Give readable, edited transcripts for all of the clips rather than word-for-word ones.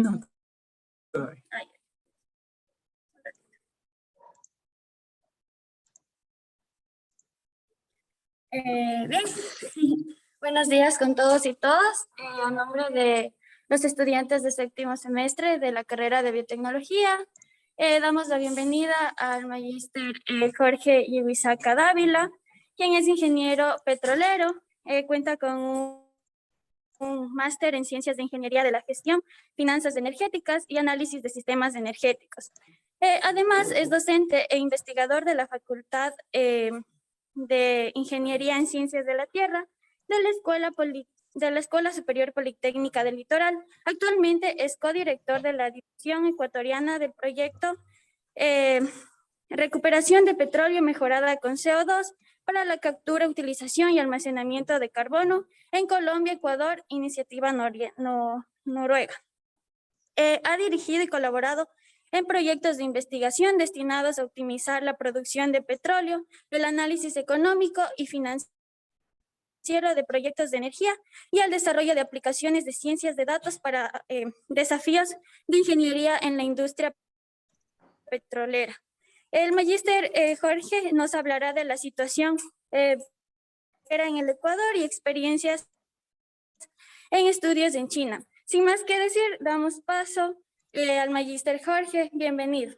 No, todavía. Bien, buenos días con todos y todas. A nombre de los estudiantes de séptimo semestre de la carrera de biotecnología, damos la bienvenida al magíster Jorge Iwisaca Dávila, quien es ingeniero petrolero, cuenta con un máster en Ciencias de Ingeniería de la Gestión, Finanzas Energéticas y Análisis de Sistemas Energéticos. Además, es docente e investigador de la Facultad de Ingeniería en Ciencias de la Tierra de la Escuela Superior Politécnica del Litoral. Actualmente es codirector de la División Ecuatoriana del Proyecto Recuperación de Petróleo Mejorada con CO2 para la captura, utilización y almacenamiento de carbono en Colombia, Ecuador, Iniciativa Noruega. Ha dirigido y colaborado en proyectos de investigación destinados a optimizar la producción de petróleo, el análisis económico y financiero de proyectos de energía y al desarrollo de aplicaciones de ciencias de datos para desafíos de ingeniería en la industria petrolera. El magíster Jorge nos hablará de la situación en el Ecuador y experiencias en estudios en China. Sin más que decir, damos paso al magíster Jorge. Bienvenido.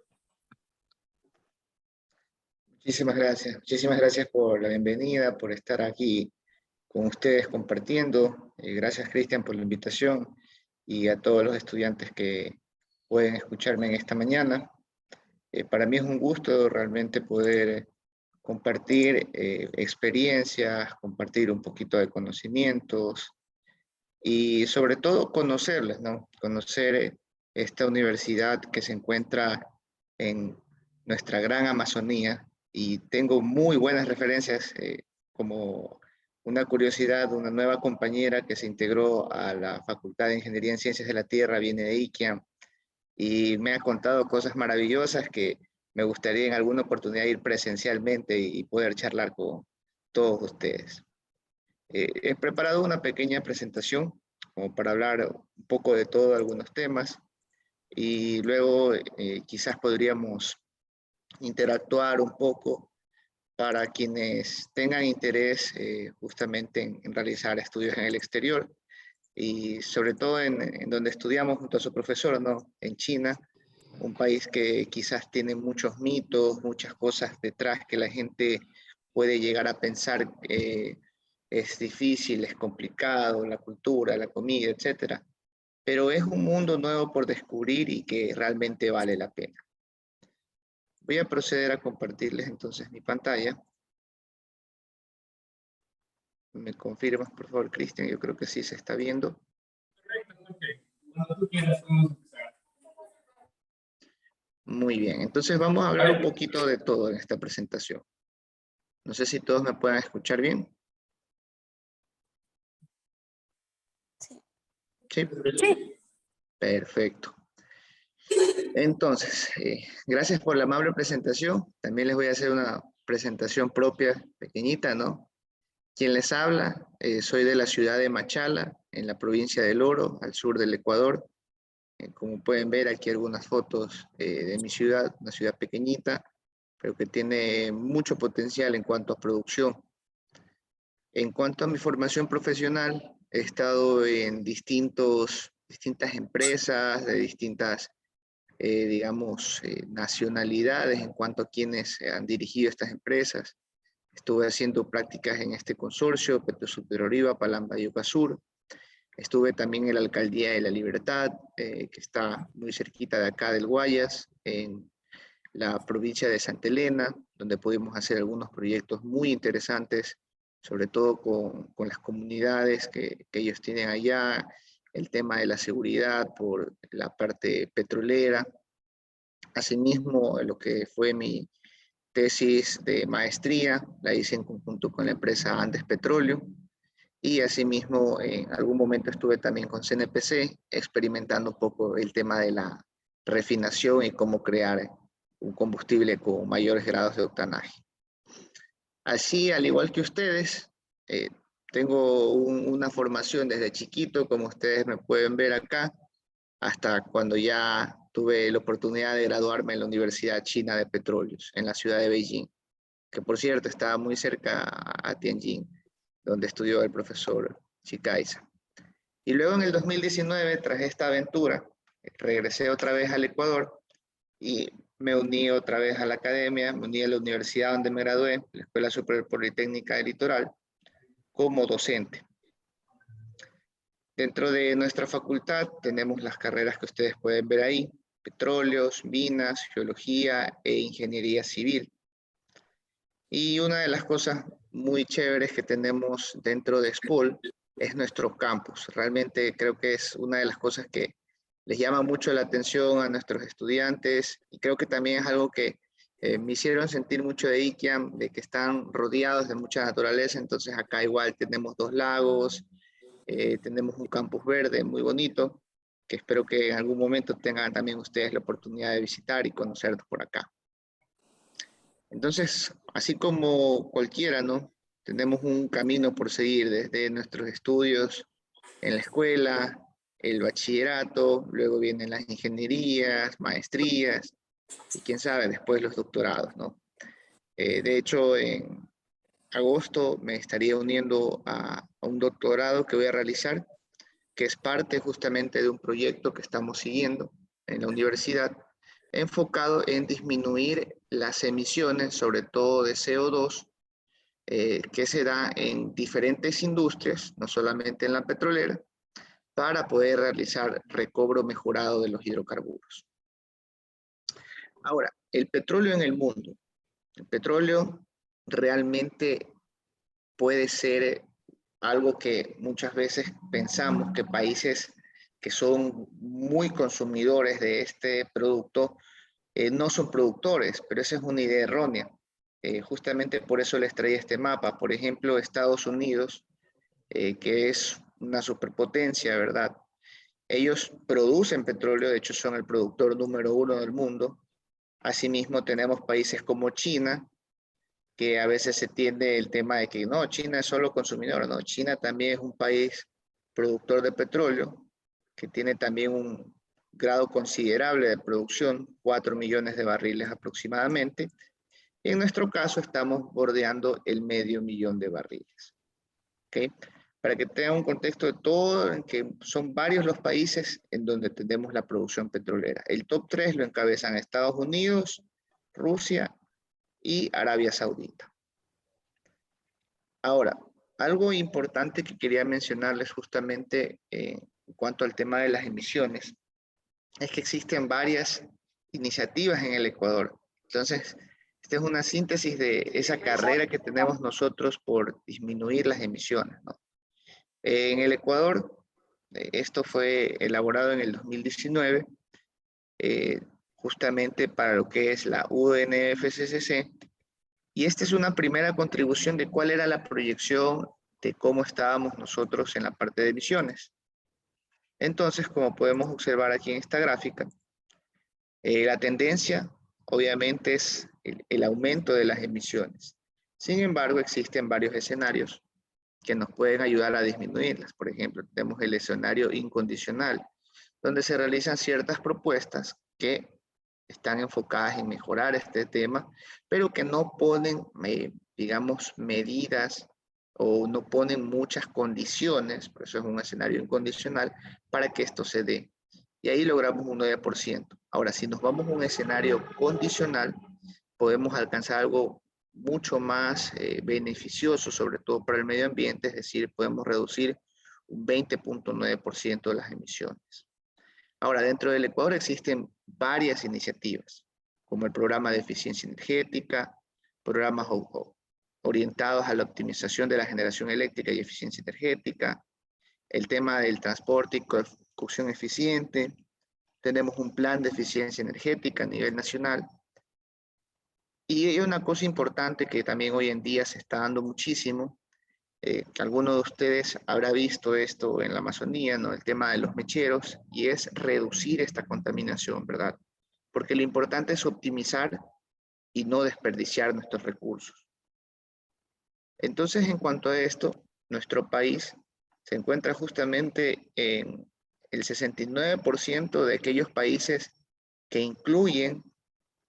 Muchísimas gracias por la bienvenida, por estar aquí con ustedes compartiendo. Gracias, Cristian, por la invitación y a todos los estudiantes que pueden escucharme en esta mañana. Para mí es un gusto realmente poder compartir experiencias, compartir un poquito de conocimientos y sobre todo conocerles, ¿no? Conocer esta universidad que se encuentra en nuestra gran Amazonía, y tengo muy buenas referencias, como una curiosidad, una nueva compañera que se integró a la Facultad de Ingeniería en Ciencias de la Tierra, viene de IKIAM, y me ha contado cosas maravillosas que me gustaría en alguna oportunidad ir presencialmente y poder charlar con todos ustedes. He preparado una pequeña presentación como para hablar un poco de todo, algunos temas, y luego quizás podríamos interactuar un poco para quienes tengan interés justamente en realizar estudios en el exterior, y sobre todo en donde estudiamos junto a su profesor, ¿no? En China, un país que quizás tiene muchos mitos, muchas cosas detrás que la gente puede llegar a pensar es difícil, es complicado, la cultura, la comida, etcétera. Pero es un mundo nuevo por descubrir y que realmente vale la pena. Voy a proceder a compartirles entonces mi pantalla. ¿Me confirmas, por favor, Cristian? Yo creo que sí se está viendo. Correcto, ok. Cuando tú quieras, podemos empezar. Muy bien, entonces vamos a hablar un poquito de todo en esta presentación. No sé si todos me pueden escuchar bien. Sí. ¿Sí? Sí. Perfecto. Entonces, gracias por la amable presentación. También les voy a hacer una presentación propia, pequeñita, ¿no? Quien les habla, soy de la ciudad de Machala, en la provincia del Oro, al sur del Ecuador. Como pueden ver aquí algunas fotos de mi ciudad, una ciudad pequeñita, pero que tiene mucho potencial en cuanto a producción. En cuanto a mi formación profesional, he estado en distintas empresas de distintas, digamos, nacionalidades en cuanto a quienes han dirigido estas empresas. Estuve haciendo prácticas en este consorcio, Petrosur Oriva, Palamba y Ocasur. Estuve también en la Alcaldía de La Libertad, que está muy cerquita de acá del Guayas, en la provincia de Santa Elena, donde pudimos hacer algunos proyectos muy interesantes, sobre todo con las comunidades que ellos tienen allá, el tema de la seguridad por la parte petrolera. Asimismo, lo que fue mi tesis de maestría, la hice en conjunto con la empresa Andes Petróleo, y asimismo en algún momento estuve también con CNPC experimentando un poco el tema de la refinación y cómo crear un combustible con mayores grados de octanaje. Así, al igual que ustedes, tengo una formación desde chiquito, como ustedes me pueden ver acá. hasta cuando ya tuve la oportunidad de graduarme en la Universidad China de Petróleos, en la ciudad de Beijing, que por cierto estaba muy cerca a Tianjin, donde estudió el profesor Chicaiza. Y luego en el 2019, tras esta aventura, regresé otra vez al Ecuador y me uní otra vez a la academia, me uní a la universidad donde me gradué, la Escuela Superior Politécnica del Litoral, como docente. Dentro de nuestra facultad tenemos las carreras que ustedes pueden ver ahí: petróleos, minas, geología e ingeniería civil. Y una de las cosas muy chéveres que tenemos dentro de SPOL es nuestro campus. Realmente creo que es una de las cosas que les llama mucho la atención a nuestros estudiantes, y creo que también es algo que me hicieron sentir mucho de ICIAM, de que están rodeados de mucha naturaleza. Entonces acá igual tenemos 2 lagos, tenemos un campus verde muy bonito, que espero que en algún momento tengan también ustedes la oportunidad de visitar y conocer por acá. Entonces, así como cualquiera, ¿no? Tenemos un camino por seguir desde nuestros estudios en la escuela, el bachillerato, luego vienen las ingenierías, maestrías, y quién sabe, después los doctorados, ¿no? De hecho, en agosto me estaría uniendo a un doctorado que voy a realizar, que es parte justamente de un proyecto que estamos siguiendo en la universidad, enfocado en disminuir las emisiones, sobre todo de CO2, que se da en diferentes industrias, no solamente en la petrolera, para poder realizar recobro mejorado de los hidrocarburos. Ahora, el petróleo en el mundo. El petróleo realmente puede ser algo que muchas veces pensamos que países que son muy consumidores de este producto no son productores, pero esa es una idea errónea. Justamente por eso les traía este mapa. Por ejemplo, Estados Unidos, que es una superpotencia, ¿verdad? Ellos producen petróleo, de hecho son el productor número 1 del mundo. Asimismo, tenemos países como China, que a veces se tiende el tema de que no, China es solo consumidor. No, China también es un país productor de petróleo, que tiene también un grado considerable de producción, 4 millones de barriles aproximadamente. Y en nuestro caso estamos bordeando el 500.000 de barriles. ¿Okay? Para que tengan un contexto de todo, en que son varios los países en donde tenemos la producción petrolera. El top 3 lo encabezan Estados Unidos, Rusia y Arabia Saudita. Ahora, algo importante que quería mencionarles justamente en cuanto al tema de las emisiones, es que existen varias iniciativas en el Ecuador. Entonces, esta es una síntesis de esa carrera que tenemos nosotros por disminuir las emisiones, ¿no? En el Ecuador, esto fue elaborado en el 2019, justamente para lo que es la UNFCCC, y esta es una primera contribución de cuál era la proyección de cómo estábamos nosotros en la parte de emisiones. Entonces, como podemos observar aquí en esta gráfica, la tendencia obviamente es el aumento de las emisiones. Sin embargo, existen varios escenarios que nos pueden ayudar a disminuirlas. Por ejemplo, tenemos el escenario incondicional, donde se realizan ciertas propuestas que están enfocadas en mejorar este tema, pero que no ponen, digamos, medidas o no ponen muchas condiciones, por eso es un escenario incondicional, para que esto se dé. Y ahí logramos un 9%. Ahora, si nos vamos a un escenario condicional, podemos alcanzar algo mucho más beneficioso, sobre todo para el medio ambiente, es decir, podemos reducir un 20.9% de las emisiones. Ahora, dentro del Ecuador existen varias iniciativas, como el programa de eficiencia energética, programas orientados a la optimización de la generación eléctrica y eficiencia energética, el tema del transporte y cocción eficiente. Tenemos un plan de eficiencia energética a nivel nacional. Y hay una cosa importante que también hoy en día se está dando muchísimo, alguno de ustedes habrá visto esto en la Amazonía, ¿no? El tema de los mecheros, y es reducir esta contaminación, ¿verdad? Porque lo importante es optimizar y no desperdiciar nuestros recursos. Entonces, en cuanto a esto, nuestro país se encuentra justamente en el 69% de aquellos países que incluyen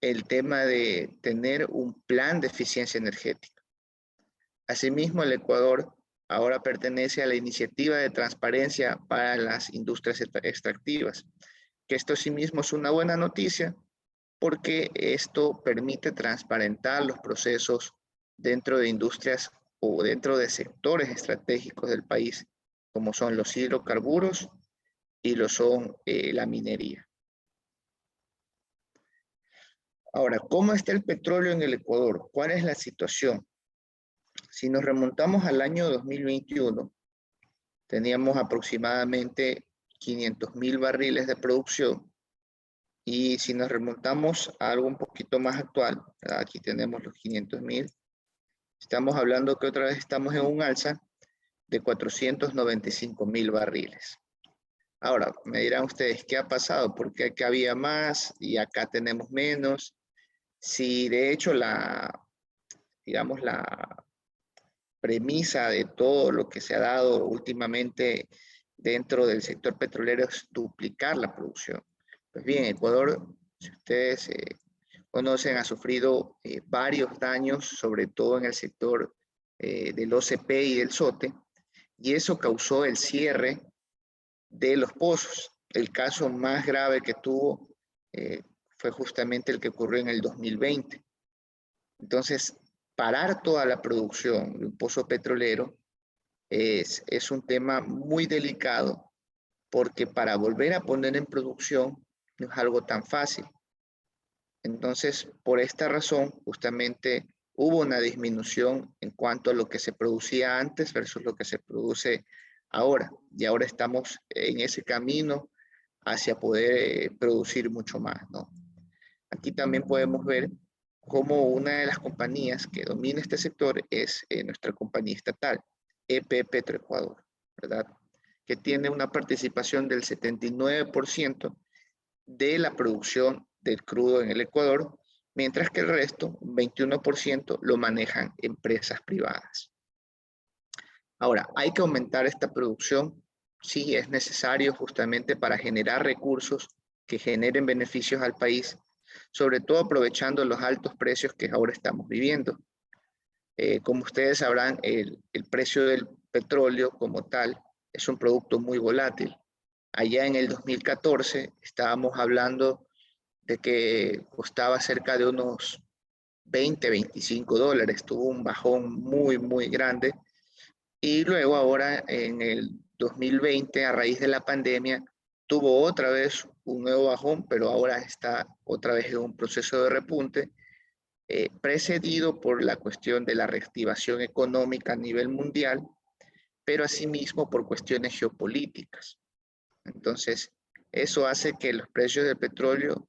el tema de tener un plan de eficiencia energética. Asimismo, el Ecuador ahora pertenece a la Iniciativa de Transparencia para las Industrias Extractivas, que esto asimismo es una buena noticia porque esto permite transparentar los procesos dentro de industrias o dentro de sectores estratégicos del país, como son los hidrocarburos y lo son la minería. Ahora, ¿cómo está el petróleo en el Ecuador? ¿Cuál es la situación? Si nos remontamos al año 2021, teníamos aproximadamente 500.000 barriles de producción, y si nos remontamos a algo un poquito más actual, aquí tenemos los 500.000, estamos hablando que otra vez estamos en un alza de 495.000 barriles. Ahora, me dirán ustedes, ¿qué ha pasado? ¿Por qué acá había más y acá tenemos menos? Si de hecho digamos, la premisa de todo lo que se ha dado últimamente dentro del sector petrolero es duplicar la producción. Pues bien, Ecuador, si ustedes conocen, ha sufrido varios daños, sobre todo en el sector del OCP y del SOTE, y eso causó el cierre de los pozos. El caso más grave que tuvo fue justamente el que ocurrió en el 2020. Entonces, parar toda la producción de un pozo petrolero es un tema muy delicado, porque para volver a poner en producción no es algo tan fácil. Entonces, por esta razón, justamente hubo una disminución en cuanto a lo que se producía antes versus lo que se produce ahora. Y ahora estamos en ese camino hacia poder producir mucho más, ¿no? Aquí también podemos ver cómo una de las compañías que domina este sector es nuestra compañía estatal, EP Petroecuador, ¿verdad? Que tiene una participación del 79% de la producción del crudo en el Ecuador, mientras que el resto, un 21%, lo manejan empresas privadas. Ahora, ¿hay que aumentar esta producción? Sí, es necesario justamente para generar recursos que generen beneficios al país, sobre todo aprovechando los altos precios que ahora estamos viviendo. Como ustedes sabrán, el precio del petróleo como tal es un producto muy volátil. Allá en el 2014 estábamos hablando de que costaba cerca de unos 20, 25 dólares. Tuvo un bajón muy, muy grande. Y luego ahora en el 2020, a raíz de la pandemia, tuvo otra vez un nuevo bajón, pero ahora está otra vez en un proceso de repunte, precedido por la cuestión de la reactivación económica a nivel mundial, pero asimismo por cuestiones geopolíticas. Entonces, eso hace que los precios del petróleo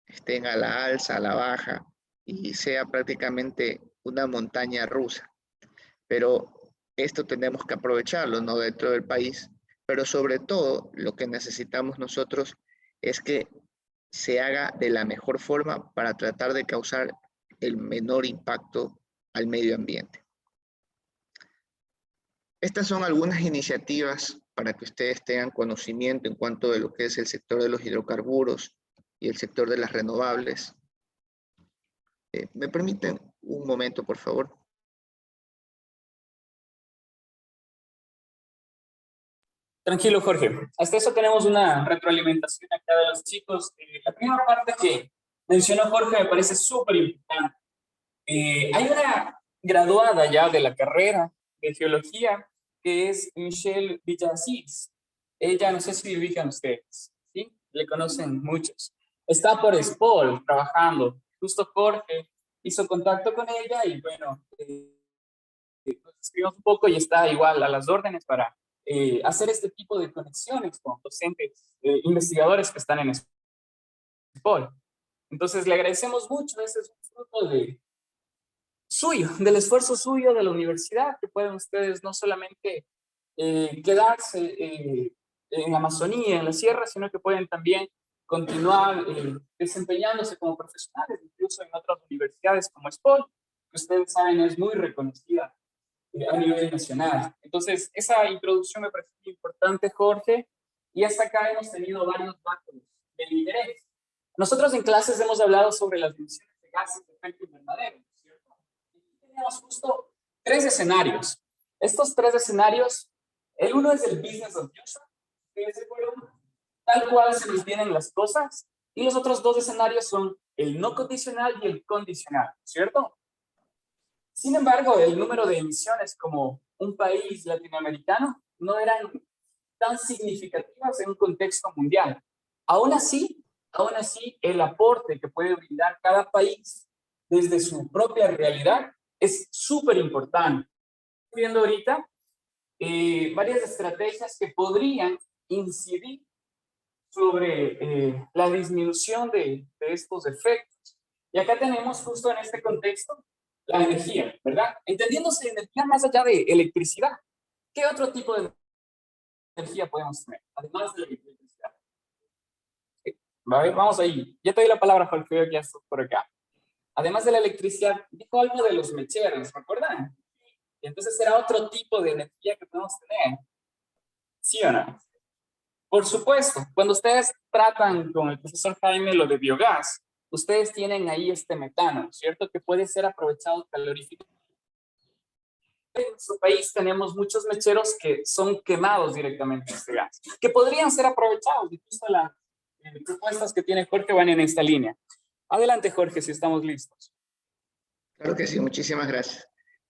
estén a la alza, a la baja, y sea prácticamente una montaña rusa. Pero esto tenemos que aprovecharlo, ¿no? Dentro del país, pero sobre todo lo que necesitamos nosotros es que se haga de la mejor forma para tratar de causar el menor impacto al medio ambiente. Estas son algunas iniciativas para que ustedes tengan conocimiento en cuanto de lo que es el sector de los hidrocarburos y el sector de las renovables. ¿Me permiten un momento, por favor? Tranquilo, Jorge. Hasta eso tenemos una retroalimentación acá de los chicos. La primera parte que mencionó Jorge me parece súper importante. Hay una graduada ya de la carrera de geología que es Michelle Villasís. Ella, no sé si ubican ustedes, ¿sí? Le conocen muchos. Está por SPOL trabajando. Justo Jorge hizo contacto con ella y bueno, escribimos un poco y está igual a las órdenes para hacer este tipo de conexiones con docentes, investigadores que están en SPOL. Entonces le agradecemos mucho, ese es un fruto de suyo, del esfuerzo suyo de la universidad, que pueden ustedes no solamente quedarse en la Amazonía, en la sierra, sino que pueden también continuar desempeñándose como profesionales, incluso en otras universidades como SPOL, que ustedes saben es muy reconocida a nivel nacional. Entonces, esa introducción me parece muy importante, Jorge, Y hasta acá hemos tenido varios datos de interés. Nosotros en clases hemos hablado sobre las emisiones de gases de efecto invernadero, ¿cierto? Y tenemos justo 3 escenarios. Estos 3 escenarios, el uno es el business as usual, ¿ustedes se acuerdan? Tal cual se nos vienen las cosas. Y los otros 2 escenarios son el no condicional y el condicional, ¿cierto? Sin embargo, el número de emisiones como un país latinoamericano no eran tan significativas en un contexto mundial. Aún así, el aporte que puede brindar cada país desde su propia realidad es súper importante. Estoy viendo ahorita varias estrategias que podrían incidir sobre la disminución de estos efectos. Y acá tenemos justo en este contexto la energía, ¿verdad? Entendiéndose energía más allá de electricidad. ¿Qué otro tipo de energía podemos tener? Además de la electricidad. Vamos ahí. Ya te doy la palabra, Jorge, veo que ya estás por acá. Además de la electricidad, dijo algo de los mecheros, ¿recuerdan? Y entonces será otro tipo de energía que podemos tener. ¿Sí o no? Por supuesto, cuando ustedes tratan con el profesor Jaime lo de biogás, ustedes tienen ahí este metano, ¿cierto? Que puede ser aprovechado caloríficamente. En nuestro país tenemos muchos mecheros que son quemados directamente este gas, que podrían ser aprovechados. Y justo las propuestas que tiene Jorge van en esta línea. Adelante, Jorge, si estamos listos. Claro que sí, muchísimas gracias.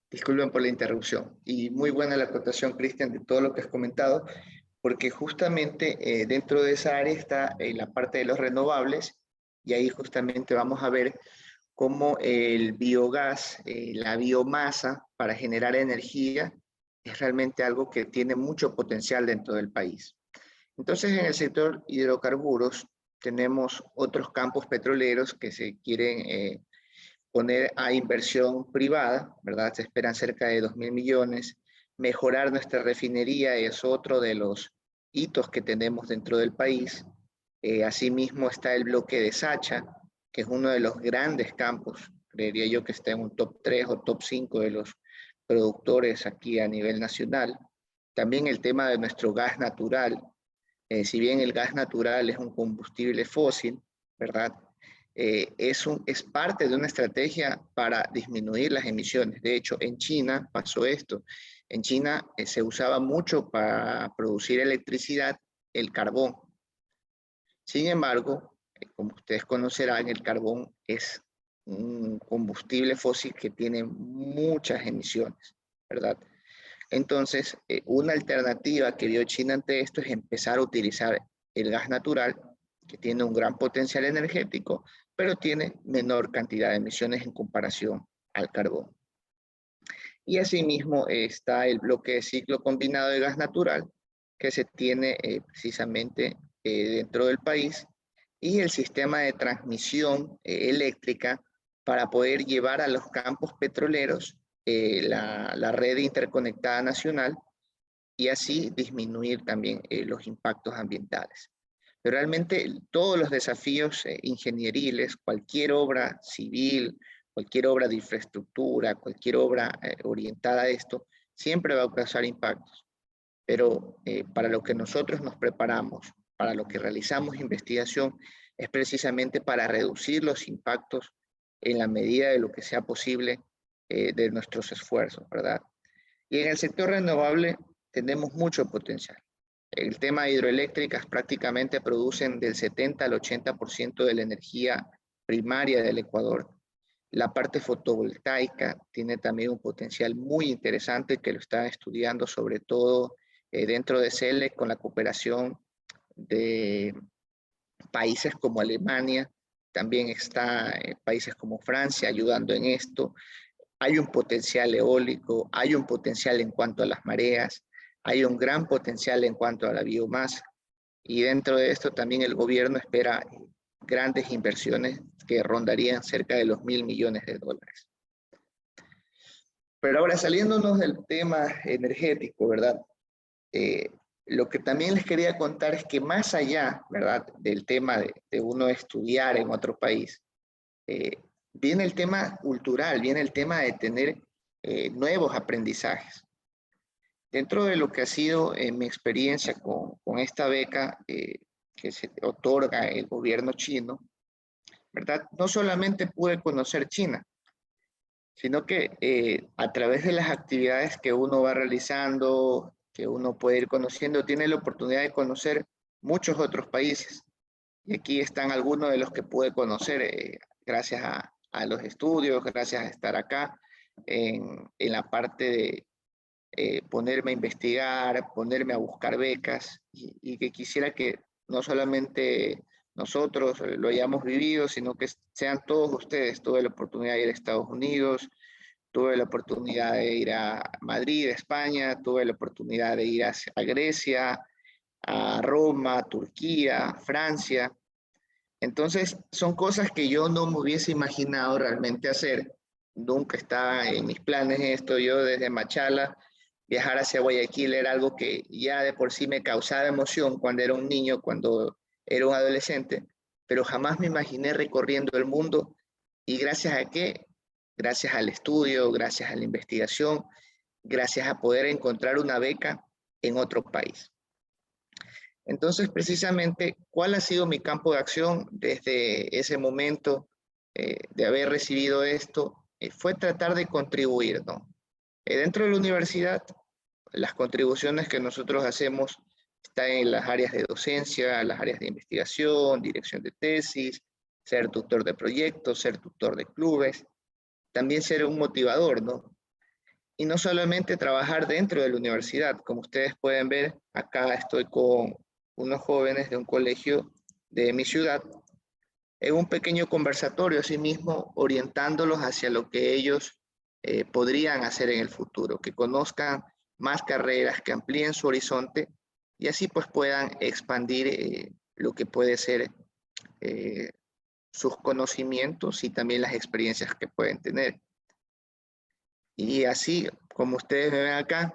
Disculpen por la interrupción. Y muy buena la acotación, Cristian, de todo lo que has comentado, porque justamente dentro de esa área está la parte de los renovables, y ahí justamente vamos a ver cómo el biogás, la biomasa para generar energía, es realmente algo que tiene mucho potencial dentro del país. Entonces, en el sector hidrocarburos tenemos otros campos petroleros que se quieren poner a inversión privada, ¿verdad? Se esperan cerca de 2.000 millones. Mejorar nuestra refinería es otro de los hitos que tenemos dentro del país. Asimismo está el bloque de Sacha, que es uno de los grandes campos, creería yo que está en un top 3 o top 5 de los productores aquí a nivel nacional. También el tema de nuestro gas natural. Si bien el gas natural es un combustible fósil, ¿verdad? Es parte de una estrategia para disminuir las emisiones. De hecho, en China pasó esto. En China se usaba mucho para producir electricidad el carbón. Sin embargo, como ustedes conocerán, el carbón es un combustible fósil que tiene muchas emisiones, ¿verdad? Entonces, una alternativa que vio China ante esto es empezar a utilizar el gas natural, que tiene un gran potencial energético, pero tiene menor cantidad de emisiones en comparación al carbón. Y asimismo está el bloque de ciclo combinado de gas natural, que se tiene precisamente dentro del país, y el sistema de transmisión eléctrica para poder llevar a los campos petroleros la red interconectada nacional y así disminuir también los impactos ambientales. Pero realmente todos los desafíos ingenieriles, cualquier obra civil, cualquier obra de infraestructura, cualquier obra orientada a esto, siempre va a causar impactos. Pero para lo que nosotros nos preparamos, para lo que realizamos investigación, es precisamente para reducir los impactos en la medida de lo que sea posible de nuestros esfuerzos, ¿verdad? Y en el sector renovable tenemos mucho potencial. El tema de hidroeléctricas prácticamente producen del 70 al 80% de la energía primaria del Ecuador. La parte fotovoltaica tiene también un potencial muy interesante que lo están estudiando sobre todo dentro de CELEC con la cooperación de países como Alemania, también está países como Francia ayudando en esto. Hay un potencial eólico, hay un potencial en cuanto a las mareas, hay un gran potencial en cuanto a la biomasa. Y dentro de esto también el gobierno espera grandes inversiones que rondarían cerca de los $1.000 millones. Pero ahora saliéndonos del tema energético, ¿verdad? Lo que también les quería contar es que más allá, ¿verdad? Del tema de uno estudiar en otro país, viene el tema cultural, viene el tema de tener nuevos aprendizajes. Dentro de lo que ha sido mi experiencia con esta beca que se otorga el gobierno chino, ¿verdad? No solamente pude conocer China, sino que a través de las actividades que uno va realizando, que uno puede ir conociendo, tiene la oportunidad de conocer muchos otros países. Y aquí están algunos de los que pude conocer gracias a los estudios, gracias a estar acá en la parte de ponerme a investigar, ponerme a buscar becas y que quisiera que no solamente nosotros lo hayamos vivido, sino que sean todos ustedes. Tuve la oportunidad de ir a Estados Unidos, tuve la oportunidad de ir a Madrid, España, tuve la oportunidad de ir a Grecia, a Roma, Turquía, Francia. Entonces, son cosas que yo no me hubiese imaginado realmente hacer. Nunca estaba en mis planes esto. Yo desde Machala, viajar hacia Guayaquil era algo que ya de por sí me causaba emoción cuando era un niño, cuando era un adolescente, pero jamás me imaginé recorriendo el mundo. ¿Y gracias a qué? Gracias al estudio, gracias a la investigación, gracias a poder encontrar una beca en otro país. Entonces, precisamente, ¿cuál ha sido mi campo de acción desde ese momento de haber recibido esto? Fue tratar de contribuir, ¿no? Dentro de la universidad, las contribuciones que nosotros hacemos están en las áreas de docencia, las áreas de investigación, dirección de tesis, ser tutor de proyectos, ser tutor de clubes, también ser un motivador, ¿no? Y no solamente trabajar dentro de la universidad, como ustedes pueden ver, acá estoy con unos jóvenes de un colegio de mi ciudad, en un pequeño conversatorio, así mismo orientándolos hacia lo que ellos podrían hacer en el futuro, que conozcan más carreras, que amplíen su horizonte y así pues puedan expandir lo que puede ser sus conocimientos y también las experiencias que pueden tener. Y así, como ustedes me ven acá,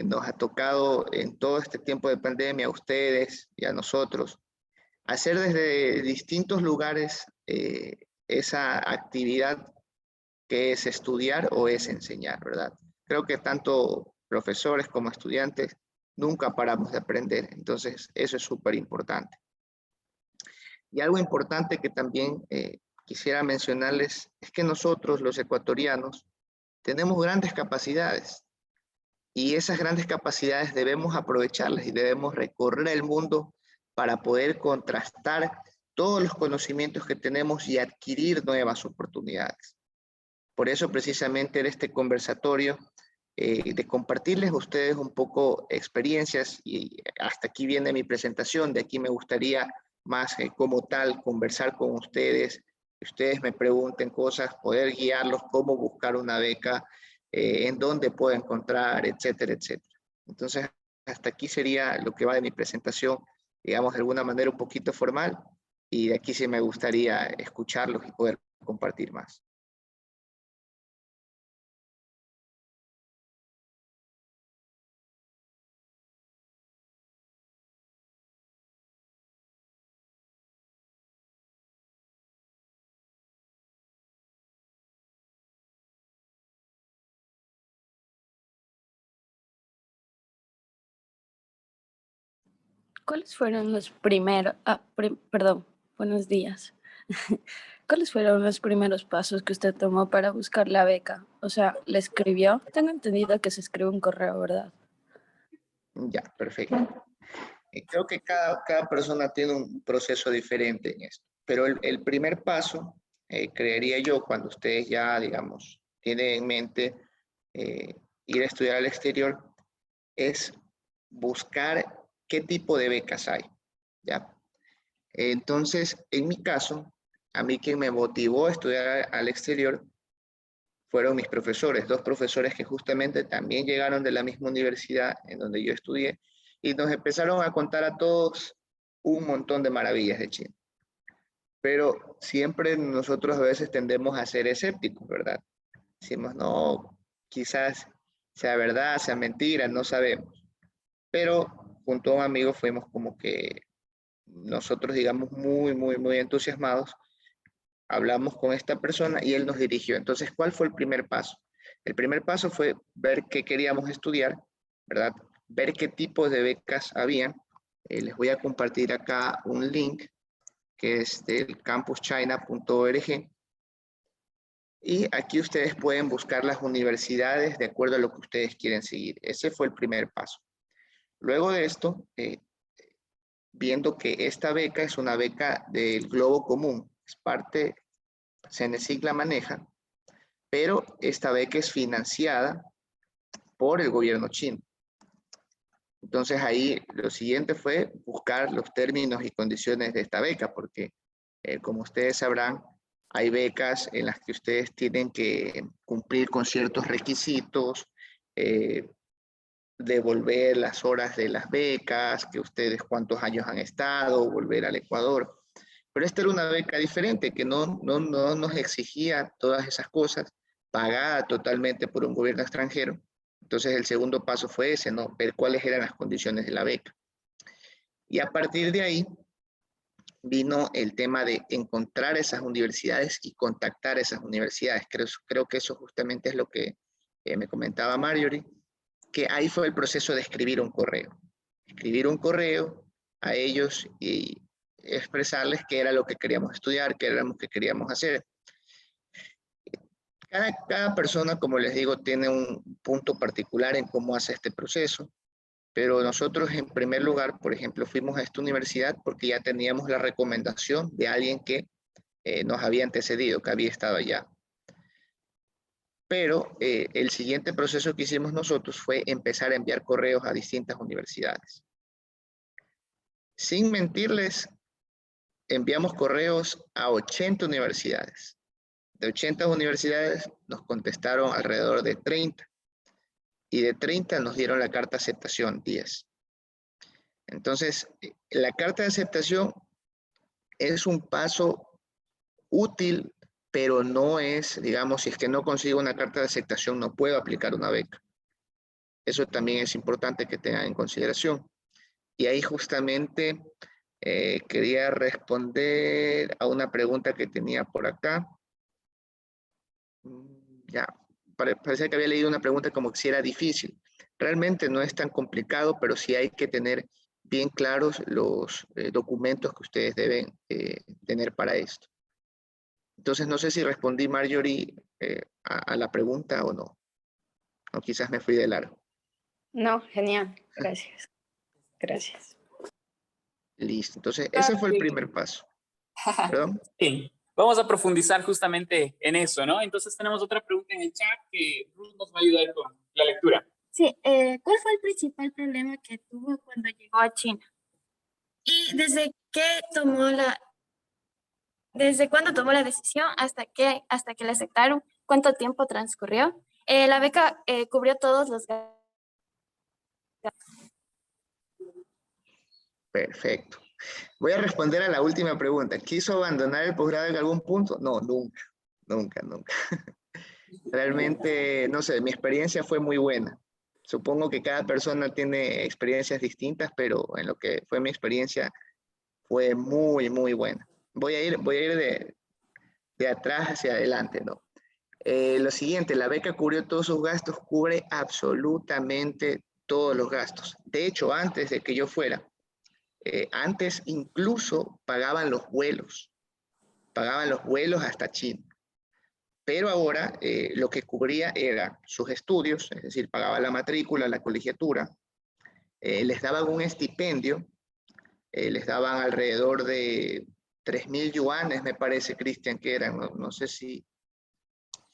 nos ha tocado en todo este tiempo de pandemia a ustedes y a nosotros hacer desde distintos lugares esa actividad que es estudiar o es enseñar, ¿verdad? Creo que tanto profesores como estudiantes nunca paramos de aprender, entonces eso es súper importante. Y algo importante que también quisiera mencionarles es que nosotros, los ecuatorianos, tenemos grandes capacidades y esas grandes capacidades debemos aprovecharlas y debemos recorrer el mundo para poder contrastar todos los conocimientos que tenemos y adquirir nuevas oportunidades. Por eso precisamente en este conversatorio de compartirles a ustedes un poco experiencias y hasta aquí viene mi presentación, de aquí me gustaría más como tal conversar con ustedes, que ustedes me pregunten cosas, poder guiarlos cómo buscar una beca, en dónde puedo encontrar, etcétera, etcétera. Entonces, hasta aquí sería lo que va de mi presentación, digamos, de alguna manera un poquito formal, y de aquí sí me gustaría escucharlos y poder compartir más. ¿Cuáles fueron los primeros, perdón, buenos días. ¿Cuáles fueron los primeros pasos que usted tomó para buscar la beca? O sea, ¿le escribió? Tengo entendido que se escribe un correo, ¿verdad? Ya, perfecto. Creo que cada persona tiene un proceso diferente en esto, pero el primer paso, creería yo, cuando ustedes ya, digamos, tienen en mente ir a estudiar al exterior, es buscar qué tipo de becas hay, ¿ya? Entonces, en mi caso, a mí quien me motivó a estudiar al exterior fueron mis profesores, dos profesores que justamente también llegaron de la misma universidad en donde yo estudié y nos empezaron a contar a todos un montón de maravillas de China. Pero siempre nosotros a veces tendemos a ser escépticos, ¿verdad? Decimos, no, quizás sea verdad, sea mentira, no sabemos. Pero junto a un amigo fuimos como que nosotros, digamos, muy entusiasmados, hablamos con esta persona y él nos dirigió. Entonces, ¿cuál fue el primer paso? El primer paso fue ver qué queríamos estudiar, ¿verdad? Ver qué tipos de becas habían. Les voy a compartir acá un link que es del campuschina.org. Y aquí ustedes pueden buscar las universidades de acuerdo a lo que ustedes quieren seguir. Ese fue el primer paso. Luego de esto, viendo que esta beca es una beca del Globo Común, es parte, CENESIC la maneja, pero esta beca es financiada por el gobierno chino. Entonces ahí lo siguiente fue buscar los términos y condiciones de esta beca, porque como ustedes sabrán, hay becas en las que ustedes tienen que cumplir con ciertos requisitos, devolver las horas de las becas, que ustedes cuántos años han estado, volver al Ecuador. Pero esta era una beca diferente, que no nos exigía todas esas cosas, pagada totalmente por un gobierno extranjero. Entonces el segundo paso fue ese, ¿no? Ver cuáles eran las condiciones de la beca. Y a partir de ahí vino el tema de encontrar esas universidades y contactar esas universidades. Creo que eso justamente es lo que me comentaba Marjorie, que ahí fue el proceso de escribir un correo. Escribir un correo a ellos y expresarles qué era lo que queríamos estudiar, qué era lo que queríamos hacer. Cada persona, como les digo, tiene un punto particular en cómo hace este proceso, pero nosotros en primer lugar, por ejemplo, fuimos a esta universidad porque ya teníamos la recomendación de alguien que nos había antecedido, que había estado allá. Pero el siguiente proceso que hicimos nosotros fue empezar a enviar correos a distintas universidades. Sin mentirles, enviamos correos a 80 universidades. De 80 universidades nos contestaron alrededor de 30. Y de 30 nos dieron la carta de aceptación 10. Entonces, la carta de aceptación es un paso útil, pero no es, digamos, si es que no consigo una carta de aceptación, no puedo aplicar una beca. Eso también es importante que tengan en consideración. Y ahí justamente quería responder a una pregunta que tenía por acá. Ya, parece que había leído una pregunta como que si era difícil. Realmente no es tan complicado, pero sí hay que tener bien claros los documentos que ustedes deben tener para esto. Entonces, no sé si respondí, Marjorie, a la pregunta o no. O quizás me fui de largo. No, genial. Gracias. Gracias. Listo. Entonces, ese fue el primer paso. ¿Perdón? Sí, vamos a profundizar justamente en eso, ¿no? Entonces tenemos otra pregunta en el chat que Ruth nos va a ayudar con la lectura. Sí, ¿cuál fue el principal problema que tuvo cuando llegó a China? Y desde cuándo tomó la decisión hasta que le aceptaron, cuánto tiempo transcurrió. La beca cubrió todos los gastos. Perfecto. Voy a responder a la última pregunta. ¿Quiso abandonar el posgrado en algún punto? No, nunca, nunca, nunca. Realmente, no sé, mi experiencia fue muy buena. Supongo que cada persona tiene experiencias distintas, pero en lo que fue mi experiencia fue muy, muy buena. Voy a ir de atrás hacia adelante, ¿no? Lo siguiente, la beca cubrió todos sus gastos, cubre absolutamente todos los gastos. De hecho, antes de que yo fuera, antes incluso pagaban los vuelos hasta China. Pero ahora lo que cubría era sus estudios, es decir, pagaba la matrícula, la colegiatura, les daban un estipendio, les daban alrededor de 3.000 yuanes, me parece, Cristian, que eran, no sé si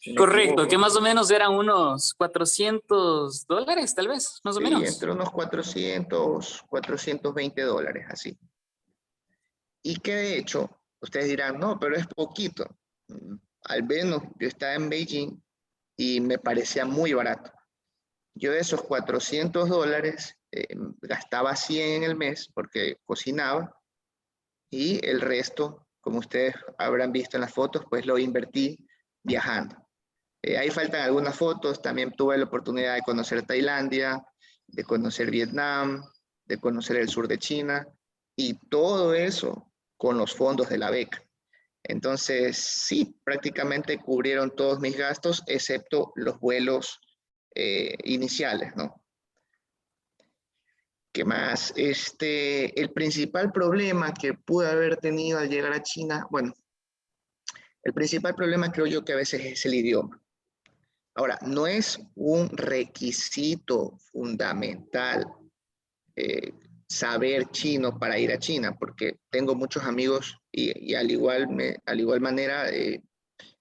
me Correcto, equivoco. que más o menos eran unos $400, tal vez, más o Sí, menos. entre unos 400, 420 dólares, así. Y que de hecho, ustedes dirán, no, pero es poquito. Al menos yo estaba en Beijing y me parecía muy barato. Yo de esos 400 dólares gastaba 100 en el mes porque cocinaba y el resto, como ustedes habrán visto en las fotos, pues lo invertí viajando. Ahí faltan algunas fotos, también tuve la oportunidad de conocer Tailandia, de conocer Vietnam, de conocer el sur de China y todo eso con los fondos de la beca. Entonces, sí, prácticamente cubrieron todos mis gastos, excepto los vuelos iniciales, ¿no? ¿Qué más? El principal problema que pude haber tenido al llegar a China, bueno, el principal problema creo yo que a veces es el idioma. Ahora, no es un requisito fundamental saber chino para ir a China, porque tengo muchos amigos y al igual manera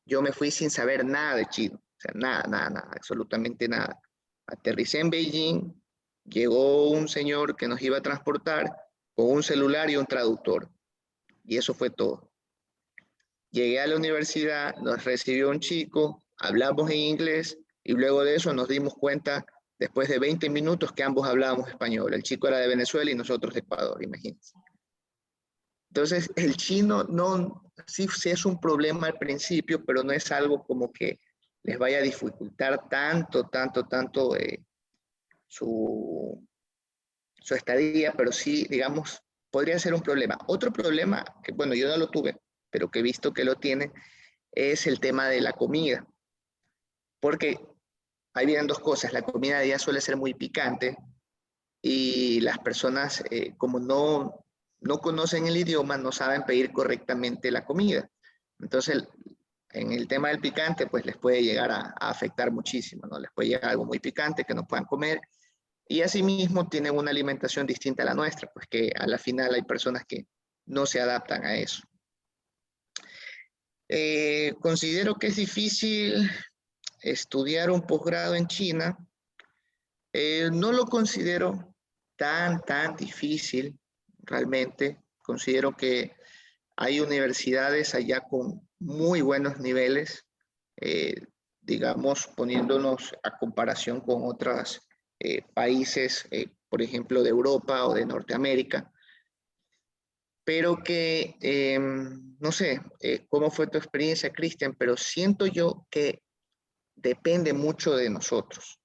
yo me fui sin saber nada de chino, o sea, nada, absolutamente nada. Aterricé en Beijing, llegó un señor que nos iba a transportar con un celular y un traductor, y eso fue todo. Llegué a la universidad, nos recibió un chico, hablamos en inglés y luego de eso nos dimos cuenta, después de 20 minutos, que ambos hablábamos español. El chico era de Venezuela y nosotros de Ecuador, imagínense. Entonces, el chino sí es un problema al principio, pero no es algo como que les vaya a dificultar tanto su estadía, pero sí, digamos, podría ser un problema. Otro problema, que bueno, yo no lo tuve, pero que he visto que lo tiene, es el tema de la comida. Porque ahí vienen dos cosas. La comida de allá suele ser muy picante y las personas, como no conocen el idioma, no saben pedir correctamente la comida. Entonces, en el tema del picante, pues les puede llegar a afectar muchísimo, ¿no? Les puede llegar algo muy picante que no puedan comer. Y asimismo tienen una alimentación distinta a la nuestra, pues que a la final hay personas que no se adaptan a eso. Considero que es difícil estudiar un posgrado en China. No lo considero tan difícil realmente. Considero que hay universidades allá con muy buenos niveles, digamos, poniéndonos a comparación con otros países, por ejemplo, de Europa o de Norteamérica, pero que, no sé, cómo fue tu experiencia, Cristian, pero siento yo que depende mucho de nosotros.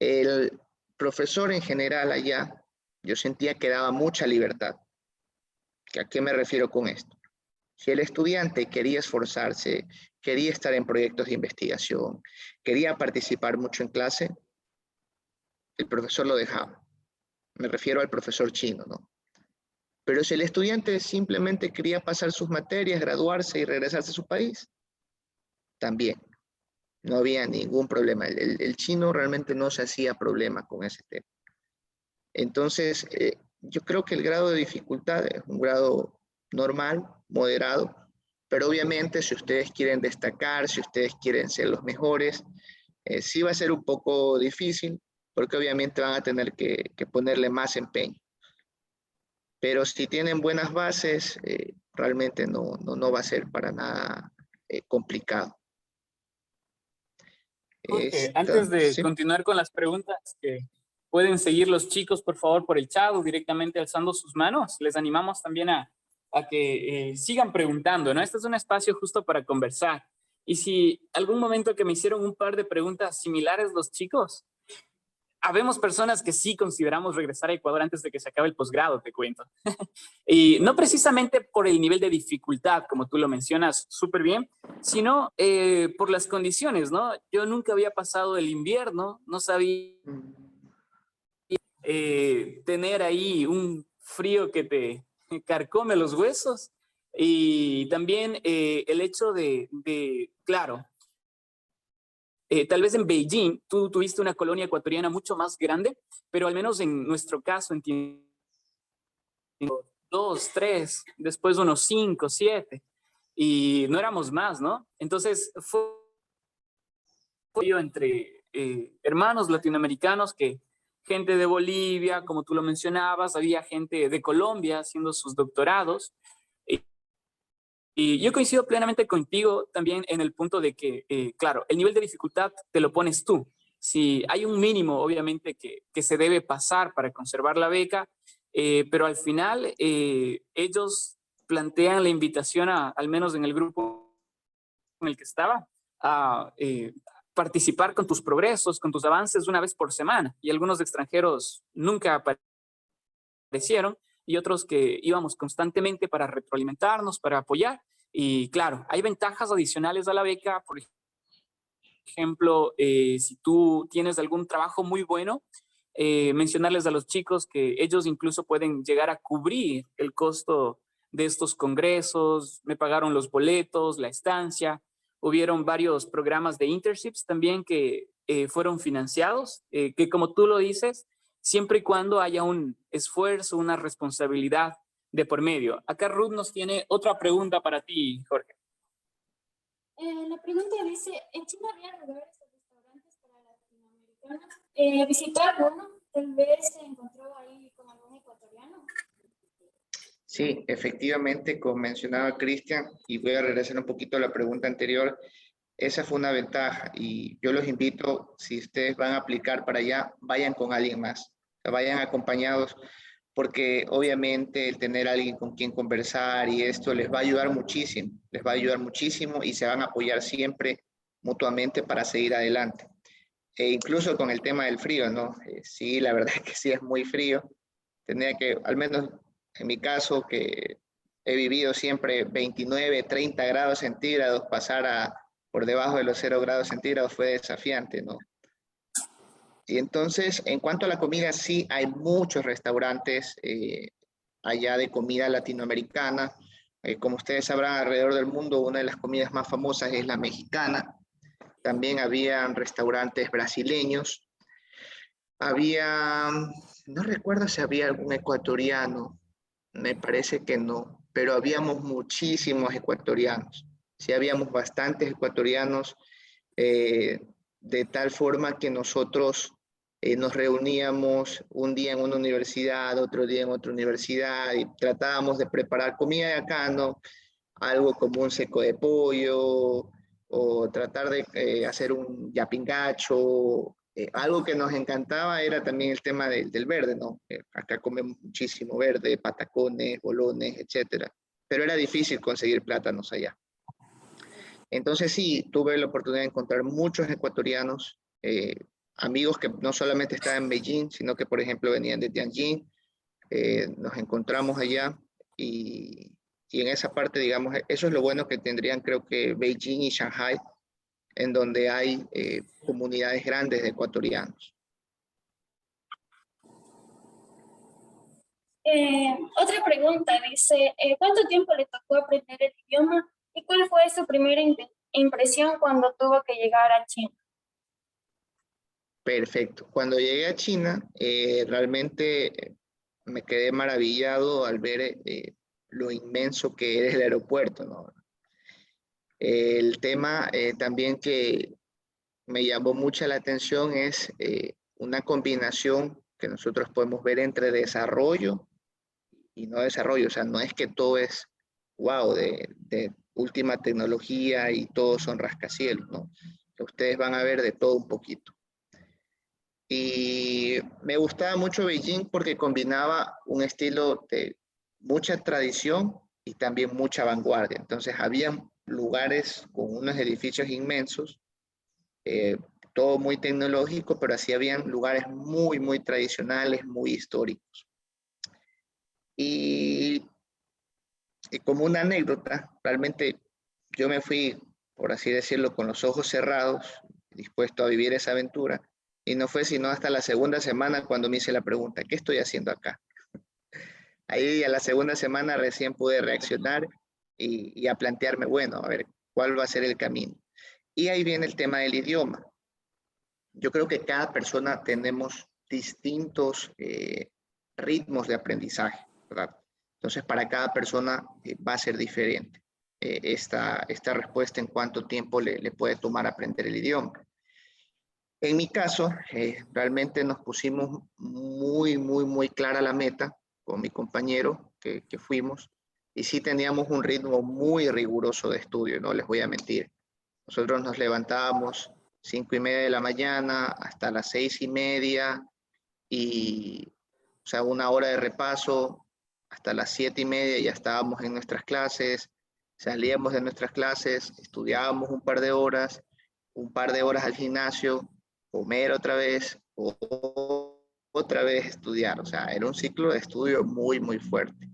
El profesor en general allá, yo sentía que daba mucha libertad. ¿A qué me refiero con esto? Si el estudiante quería esforzarse, quería estar en proyectos de investigación, quería participar mucho en clase, el profesor lo dejaba. Me refiero al profesor chino, ¿no? Pero si el estudiante simplemente quería pasar sus materias, graduarse y regresarse a su país, también. No había ningún problema. El chino realmente no se hacía problema con ese tema. Entonces, yo creo que el grado de dificultad es un grado normal, moderado, pero obviamente si ustedes quieren destacar, si ustedes quieren ser los mejores, sí va a ser un poco difícil, porque obviamente van a tener que ponerle más empeño. Pero si tienen buenas bases, realmente no va a ser para nada complicado. Jorge, antes de Sí. continuar con las preguntas, que pueden seguir los chicos, por favor, por el chat o directamente alzando sus manos. Les animamos también a que sigan preguntando, ¿no? Este es un espacio justo para conversar. Y si algún momento que me hicieron un par de preguntas similares los chicos, habemos personas que sí consideramos regresar a Ecuador antes de que se acabe el posgrado, te cuento. Y no precisamente por el nivel de dificultad, como tú lo mencionas súper bien, sino por las condiciones, ¿no? Yo nunca había pasado el invierno, no sabía tener ahí un frío que te carcome los huesos. Y también el hecho claro, tal vez en Beijing tú tuviste una colonia ecuatoriana mucho más grande, pero al menos en nuestro caso, entiendo, 2, 3, después unos 5, 7, y no éramos más, ¿no? Entonces fue yo entre hermanos latinoamericanos, que gente de Bolivia, como tú lo mencionabas, había gente de Colombia haciendo sus doctorados. Y yo coincido plenamente contigo también en el punto de que, claro, el nivel de dificultad te lo pones tú. Si hay un mínimo, obviamente, que se debe pasar para conservar la beca, pero al final ellos plantean la invitación, al menos en el grupo en el que estaba, a participar con tus progresos, con tus avances una vez por semana. Y algunos extranjeros nunca aparecieron, y otros que íbamos constantemente para retroalimentarnos, para apoyar. Y claro, hay ventajas adicionales a la beca. Por ejemplo, si tú tienes algún trabajo muy bueno, mencionarles a los chicos que ellos incluso pueden llegar a cubrir el costo de estos congresos, me pagaron los boletos, la estancia, hubieron varios programas de internships también que fueron financiados, que como tú lo dices, siempre y cuando haya un esfuerzo, una responsabilidad de por medio. Acá Ruth nos tiene otra pregunta para ti, Jorge. La pregunta dice, ¿en China había lugares o restaurantes para latinoamericanos? ¿Visitó alguno? Tal vez se encontró ahí con algún ecuatoriano. Sí, efectivamente, como mencionaba Cristian, y voy a regresar un poquito a la pregunta anterior, esa fue una ventaja y yo los invito, si ustedes van a aplicar para allá, vayan con alguien más, o sea, vayan acompañados, porque obviamente el tener a alguien con quien conversar y esto les va a ayudar muchísimo, les va a ayudar muchísimo y se van a apoyar siempre mutuamente para seguir adelante. E incluso con el tema del frío, ¿no? Sí, la verdad es que sí es muy frío. Tenía que, al menos en mi caso, que he vivido siempre 29, 30 grados centígrados, pasar a por debajo de los 0 grados centígrados fue desafiante, ¿no? Y entonces, en cuanto a la comida, sí hay muchos restaurantes allá de comida latinoamericana. Como ustedes sabrán, alrededor del mundo, una de las comidas más famosas es la mexicana. También habían restaurantes brasileños. Había, no recuerdo si había algún ecuatoriano, me parece que no, pero habíamos muchísimos ecuatorianos. Sí, habíamos bastantes ecuatorianos, eh, de tal forma que nosotros nos reuníamos un día en una universidad, otro día en otra universidad y tratábamos de preparar comida de acá, ¿no? Algo como un seco de pollo o tratar de hacer un yapingacho. Algo que nos encantaba era también el tema del verde, ¿no? Acá comemos muchísimo verde, patacones, bolones, etcétera. Pero era difícil conseguir plátanos allá. Entonces sí, tuve la oportunidad de encontrar muchos ecuatorianos, amigos que no solamente estaban en Beijing, sino que por ejemplo venían de Tianjin. Nos encontramos allá y en esa parte, digamos, eso es lo bueno que tendrían creo que Beijing y Shanghai, en donde hay comunidades grandes de ecuatorianos. Otra pregunta dice, ¿cuánto tiempo le tocó aprender el idioma y cuál fue su primera impresión cuando tuvo que llegar a China? Perfecto. Cuando llegué a China, realmente me quedé maravillado al ver lo inmenso que es el aeropuerto, ¿no? El tema también que me llamó mucha la atención es una combinación que nosotros podemos ver entre desarrollo y no desarrollo. O sea, no es que todo es wow, de última tecnología y todos son rascacielos, ¿no? Ustedes van a ver de todo un poquito. Y me gustaba mucho Beijing porque combinaba un estilo de mucha tradición y también mucha vanguardia. Entonces, había lugares con unos edificios inmensos, todo muy tecnológico, pero así habían lugares muy, muy tradicionales, muy históricos. Y como una anécdota, realmente yo me fui, por así decirlo, con los ojos cerrados, dispuesto a vivir esa aventura, y no fue sino hasta la segunda semana cuando me hice la pregunta, ¿qué estoy haciendo acá? Ahí a la segunda semana recién pude reaccionar y a plantearme, bueno, a ver, ¿cuál va a ser el camino? Y ahí viene el tema del idioma. Yo creo que cada persona tenemos distintos ritmos de aprendizaje, ¿verdad? Entonces, para cada persona va a ser diferente esta respuesta en cuánto tiempo le puede tomar aprender el idioma. En mi caso, realmente nos pusimos muy, muy, muy clara la meta con mi compañero que fuimos y sí teníamos un ritmo muy riguroso de estudio, no les voy a mentir. Nosotros nos levantábamos 5:30 de la mañana hasta las 6:30 y, o sea, una hora de repaso hasta las 7:30 ya estábamos en nuestras clases, salíamos de nuestras clases, estudiábamos un par de horas al gimnasio, comer otra vez, otra vez estudiar. O sea, era un ciclo de estudio muy, muy fuerte.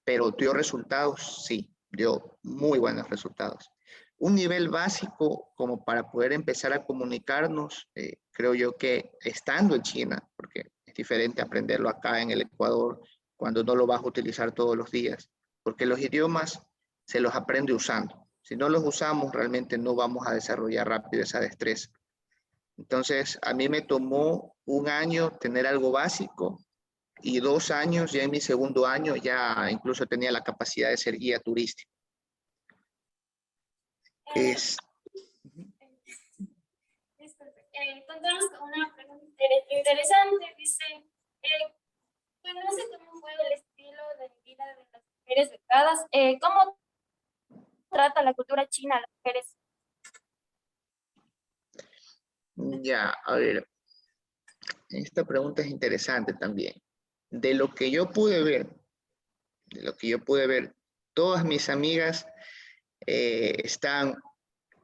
Pero dio resultados, sí, dio muy buenos resultados. Un nivel básico como para poder empezar a comunicarnos, creo yo que estando en China, porque diferente aprenderlo acá en el Ecuador cuando no lo vas a utilizar todos los días, porque los idiomas se los aprende usando. Si no los usamos, realmente no vamos a desarrollar rápido esa destreza. Entonces, a mí me tomó 1 año tener algo básico y 2 años, ya en mi segundo año, ya incluso tenía la capacidad de ser guía turístico. Contamos con una pregunta interesante. Dice, ¿conoce cómo fue el estilo de vida de las mujeres becadas? ¿Cómo trata la cultura china a las mujeres? Ya, a ver, esta pregunta es interesante también. De lo que yo pude ver, todas mis amigas están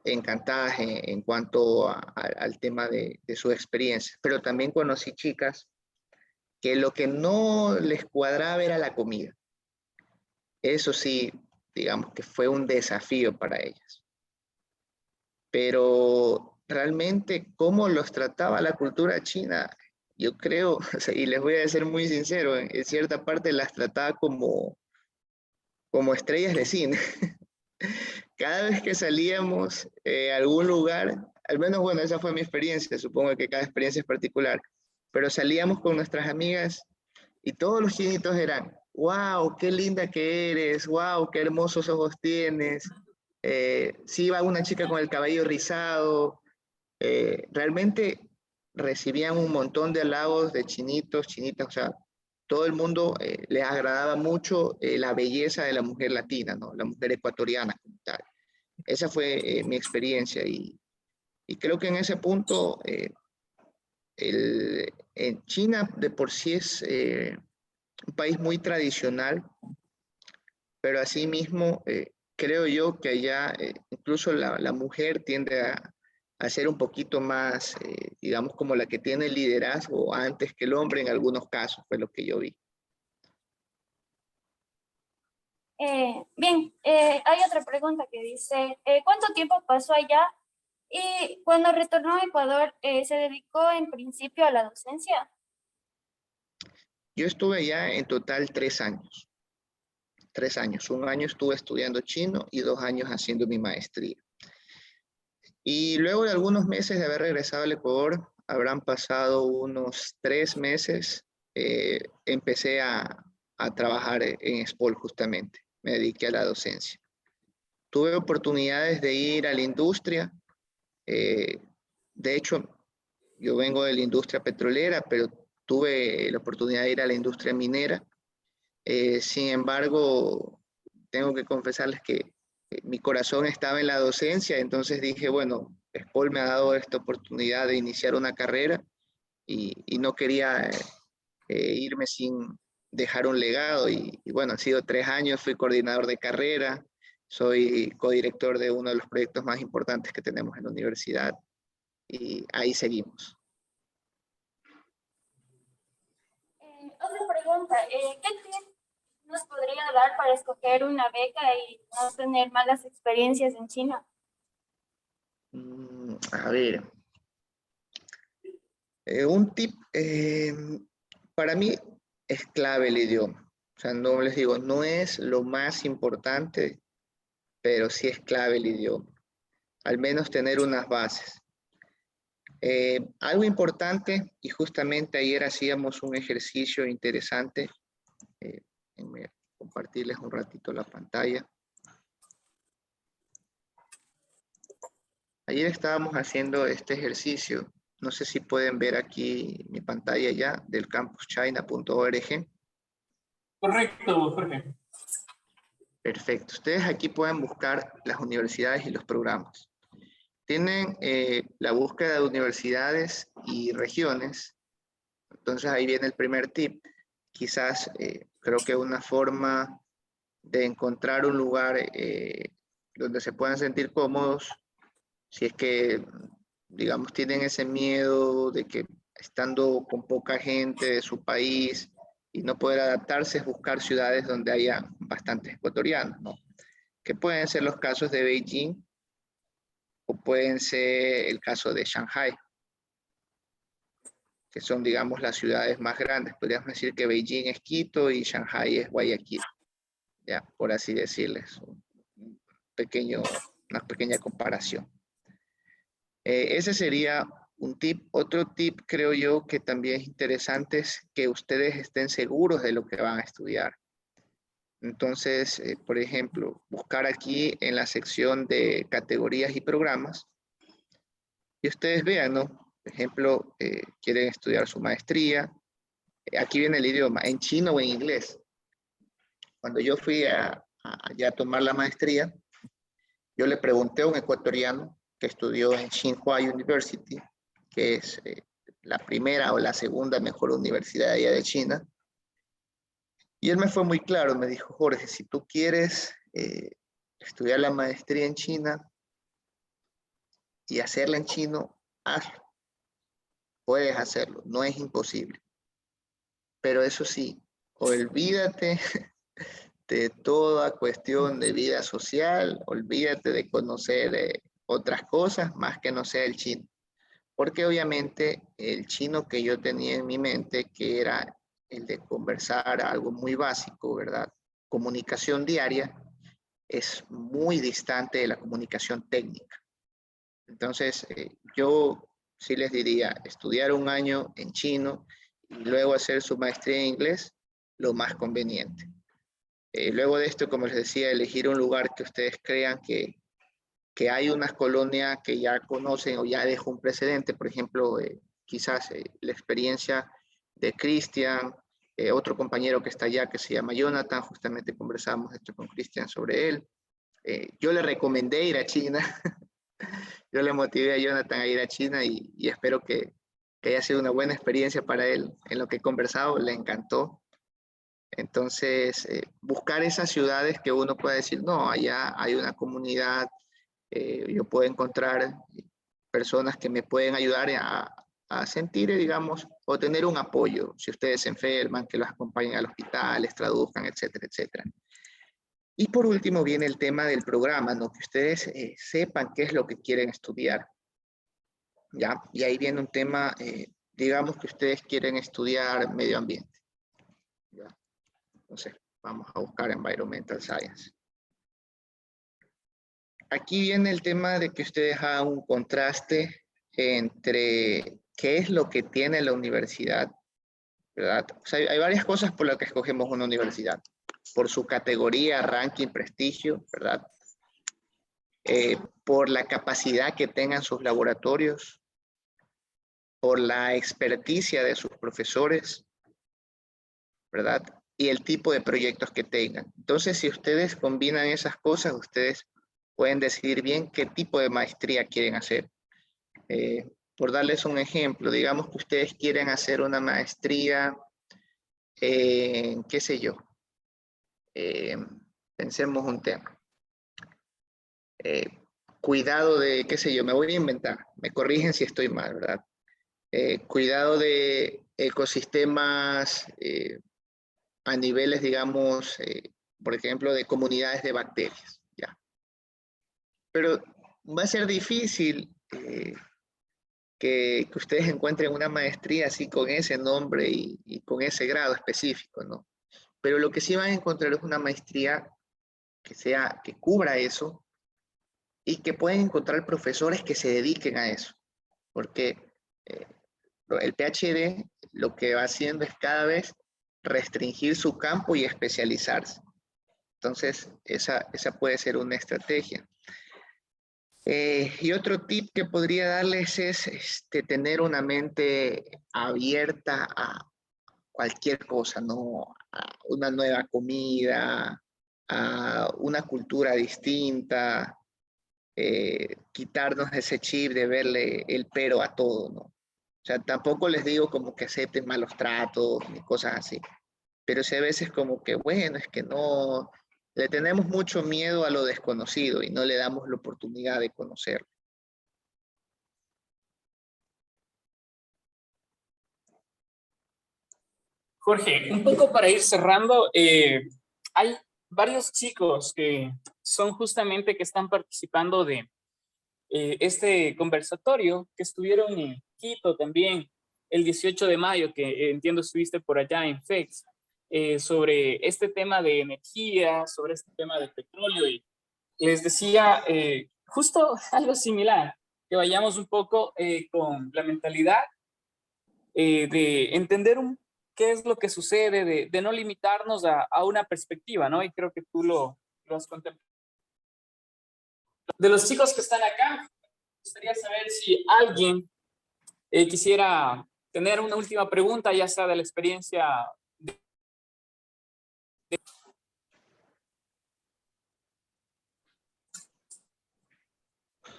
encantadas en cuanto al tema de su experiencia, pero también conocí chicas que lo que no les cuadraba era la comida. Eso sí, digamos que fue un desafío para ellas. Pero realmente cómo los trataba la cultura china, yo creo, y les voy a ser muy sincero, en cierta parte las trataba como estrellas de cine. Cada vez que salíamos a algún lugar, al menos, bueno, esa fue mi experiencia, supongo que cada experiencia es particular, pero salíamos con nuestras amigas y todos los chinitos eran, wow, qué linda que eres, wow, qué hermosos ojos tienes. Sí iba una chica con el cabello rizado. Realmente recibían un montón de halagos de chinitos, chinitas, o sea, todo el mundo les agradaba mucho la belleza de la mujer latina, ¿no? La mujer ecuatoriana como tal. Esa fue mi experiencia y creo que en ese punto en China de por sí es un país muy tradicional, pero asimismo creo yo que allá incluso la mujer tiende a ser un poquito más, digamos, como la que tiene el liderazgo antes que el hombre en algunos casos, fue lo que yo vi. Bien, hay otra pregunta que dice, ¿cuánto tiempo pasó allá? Y cuando retornó a Ecuador, ¿se dedicó en principio a la docencia? Yo estuve allá en total 3 años. 3 años. 1 año estuve estudiando chino y 2 años haciendo mi maestría. Y luego de algunos meses de haber regresado al Ecuador, habrán pasado unos 3 meses, empecé a trabajar en SPOL justamente. Me dediqué a la docencia. Tuve oportunidades de ir a la industria. De hecho, yo vengo de la industria petrolera, pero tuve la oportunidad de ir a la industria minera. Sin embargo, tengo que confesarles que mi corazón estaba en la docencia, entonces dije, bueno, SPOL me ha dado esta oportunidad de iniciar una carrera y no quería irme sin dejar un legado y bueno, han sido 3 años, fui coordinador de carrera, soy codirector de uno de los proyectos más importantes que tenemos en la universidad y ahí seguimos. Otra pregunta, ¿qué tip nos podría dar para escoger una beca y no tener malas experiencias en China? A ver, un tip, para mí es clave el idioma. O sea, no les digo, no es lo más importante, pero sí es clave el idioma. Al menos tener unas bases. Algo importante, y justamente ayer hacíamos un ejercicio interesante, déjenme compartirles un ratito la pantalla. Ayer estábamos haciendo este ejercicio, no sé si pueden ver aquí mi pantalla ya, del campuschina.org. Correcto, Jorge. Perfecto, ustedes aquí pueden buscar las universidades y los programas. Tienen la búsqueda de universidades y regiones. Entonces ahí viene el primer tip. Quizás creo que una forma de encontrar un lugar donde se puedan sentir cómodos, si es que, digamos, tienen ese miedo de que estando con poca gente de su país y no poder adaptarse, es buscar ciudades donde haya bastantes ecuatorianos, ¿no? Que pueden ser los casos de Beijing o pueden ser el caso de Shanghai. que son, digamos, las ciudades más grandes. Podríamos decir que Beijing es Quito y Shanghai es Guayaquil, ya, por así decirles, una pequeña comparación. Ese sería un tip. Otro tip, creo yo, que también es interesante es que ustedes estén seguros de lo que van a estudiar. Entonces, por ejemplo, buscar aquí en la sección de categorías y programas, y ustedes vean, ¿no? Por ejemplo, quieren estudiar su maestría. Aquí viene el idioma, en chino o en inglés. Cuando yo fui a tomar la maestría, yo le pregunté a un ecuatoriano que estudió en Tsinghua University, que es la primera o la segunda mejor universidad allá de China. Y él me fue muy claro, me dijo, Jorge, si tú quieres estudiar la maestría en China y hacerla en chino, hazlo. Puedes hacerlo, no es imposible. Pero eso sí, olvídate de toda cuestión de vida social, olvídate de conocer otras cosas más que no sea el chino. Porque obviamente el chino que yo tenía en mi mente, que era el de conversar algo muy básico, ¿verdad? Comunicación diaria, es muy distante de la comunicación técnica. Entonces, yo sí les diría, estudiar un año en chino y luego hacer su maestría en inglés, lo más conveniente. Luego de esto, como les decía, elegir un lugar que ustedes crean que hay una colonia que ya conocen o ya dejó un precedente. Por ejemplo, quizás la experiencia de Cristian, otro compañero que está allá que se llama Jonathan, justamente conversamos esto con Cristian sobre él. Yo le recomendé ir a China, yo le motivé a Jonathan a ir a China y espero que haya sido una buena experiencia para él. En lo que he conversado, le encantó. Entonces, buscar esas ciudades que uno pueda decir, no, allá hay una comunidad, yo puedo encontrar personas que me pueden ayudar a sentir, digamos, o tener un apoyo, si ustedes se enferman, que los acompañen al hospital, les traduzcan, etcétera, etcétera. Y por último viene el tema del programa, ¿no? Que ustedes sepan qué es lo que quieren estudiar, ¿ya? Y ahí viene un tema, digamos que ustedes quieren estudiar medio ambiente, ¿ya? Entonces, vamos a buscar Environmental Science. Aquí viene el tema de que ustedes hagan un contraste entre qué es lo que tiene la universidad, ¿verdad? O sea, hay varias cosas por las que escogemos una universidad. Por su categoría, ranking, prestigio, ¿verdad? Por la capacidad que tengan sus laboratorios, por la experticia de sus profesores, ¿verdad? Y el tipo de proyectos que tengan. Entonces, si ustedes combinan esas cosas, ustedes pueden decidir bien qué tipo de maestría quieren hacer. Por darles un ejemplo, digamos que ustedes quieren hacer una maestría en, qué sé yo, pensemos un tema. Cuidado de, qué sé yo, me voy a inventar, me corrigen si estoy mal, ¿verdad? Cuidado de ecosistemas a niveles, digamos, por ejemplo, de comunidades de bacterias, ¿ya? Pero va a ser difícil que ustedes encuentren una maestría así con ese nombre y con ese grado específico, ¿no? Pero lo que sí van a encontrar es una maestría que cubra eso y que pueden encontrar profesores que se dediquen a eso, porque el PhD lo que va haciendo es cada vez restringir su campo y especializarse. Entonces, esa puede ser una estrategia. Y otro tip que podría darles es tener una mente abierta a cualquier cosa, ¿no? A una nueva comida, a una cultura distinta, quitarnos ese chip de verle el pero a todo, ¿no? O sea, tampoco les digo como que acepten malos tratos ni cosas así, pero sí a veces como que, bueno, es que no, le tenemos mucho miedo a lo desconocido y no le damos la oportunidad de conocerlo. Jorge, un poco para ir cerrando, hay varios chicos que son justamente que están participando de este conversatorio, que estuvieron en Quito también, el 18 de mayo, que entiendo estuviste por allá en FEX, sobre este tema de energía, sobre este tema de petróleo, y les decía justo algo similar, que vayamos un poco con la mentalidad de entender qué es lo que sucede, de no limitarnos a una perspectiva, ¿no? Y creo que tú lo has contemplado. De los chicos que están acá, me gustaría saber si alguien quisiera tener una última pregunta, ya sea de la experiencia.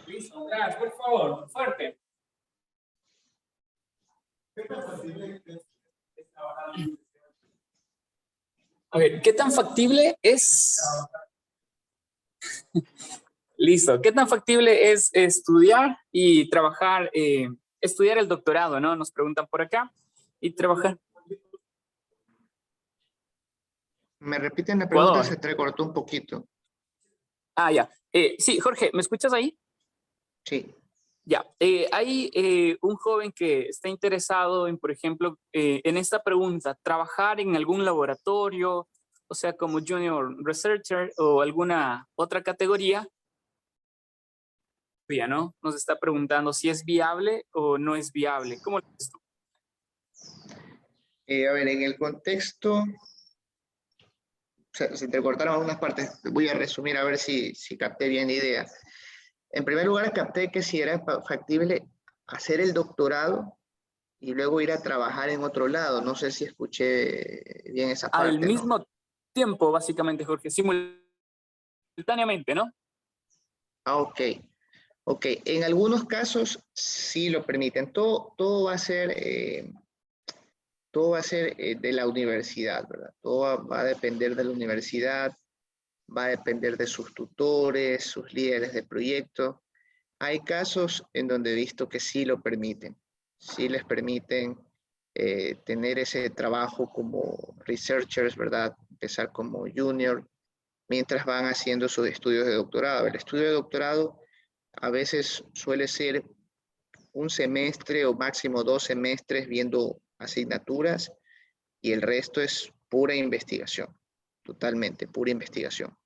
Listo, Andrés, por favor, fuerte. A ver, ¿qué tan factible es? Listo, ¿qué tan factible es estudiar y trabajar, estudiar el doctorado, ¿no? Nos preguntan por acá, y trabajar. ¿Me repiten la pregunta? Ecuador. Se te recortó un poquito. Ah, ya. Sí, Jorge, ¿me escuchas ahí? Sí. Ya, hay un joven que está interesado en, por ejemplo, en esta pregunta, trabajar en algún laboratorio, o sea, como junior researcher o alguna otra categoría, ¿no? Nos está preguntando si es viable o no es viable. ¿Cómo lo ves tú? A ver, en el contexto, se te cortaron algunas partes, voy a resumir a ver si capté bien la idea. En primer lugar, capté que si era factible hacer el doctorado y luego ir a trabajar en otro lado. No sé si escuché bien esa Al parte, ¿no? mismo tiempo, básicamente, Jorge, simultáneamente, ¿no? Ah, ok. Ok, en algunos casos sí lo permiten. Todo va a ser, de la universidad, ¿verdad? Todo va a depender de la universidad, va a depender de sus tutores, sus líderes de proyecto. Hay casos en donde he visto que sí lo permiten, sí les permiten tener ese trabajo como researchers, ¿verdad? Empezar como junior, mientras van haciendo sus estudios de doctorado. El estudio de doctorado a veces suele ser un semestre o máximo 2 semestres viendo asignaturas y el resto es pura investigación, totalmente pura investigación.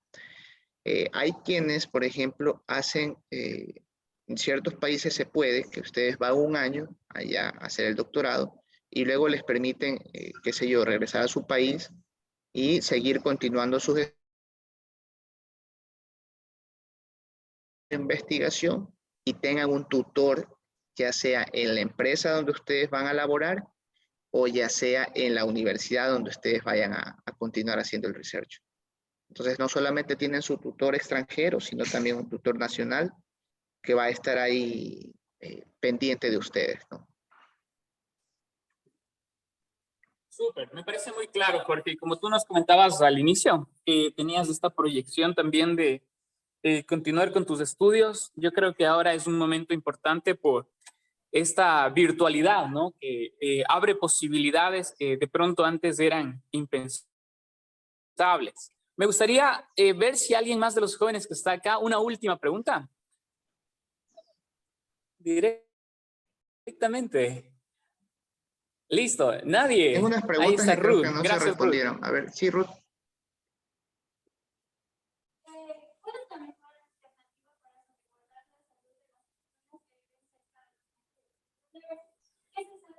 Hay quienes, por ejemplo, hacen, en ciertos países se puede que ustedes van un año allá a hacer el doctorado y luego les permiten, qué sé yo, regresar a su país y seguir continuando su investigación y tengan un tutor, ya sea en la empresa donde ustedes van a laborar o ya sea en la universidad donde ustedes vayan a continuar haciendo el research. Entonces, no solamente tienen su tutor extranjero, sino también un tutor nacional que va a estar ahí pendiente de ustedes, ¿no? Súper, me parece muy claro, Jorge. Como tú nos comentabas al inicio, que tenías esta proyección también de continuar con tus estudios. Yo creo que ahora es un momento importante por esta virtualidad, ¿no? Que abre posibilidades que de pronto antes eran impensables. Me gustaría ver si alguien más de los jóvenes que está acá, una última pregunta. Directamente. Listo, nadie. Tengo unas Ahí preguntas está que creo que Ruth. no se Gracias, Ruth. respondieron. A ver, sí, Ruth.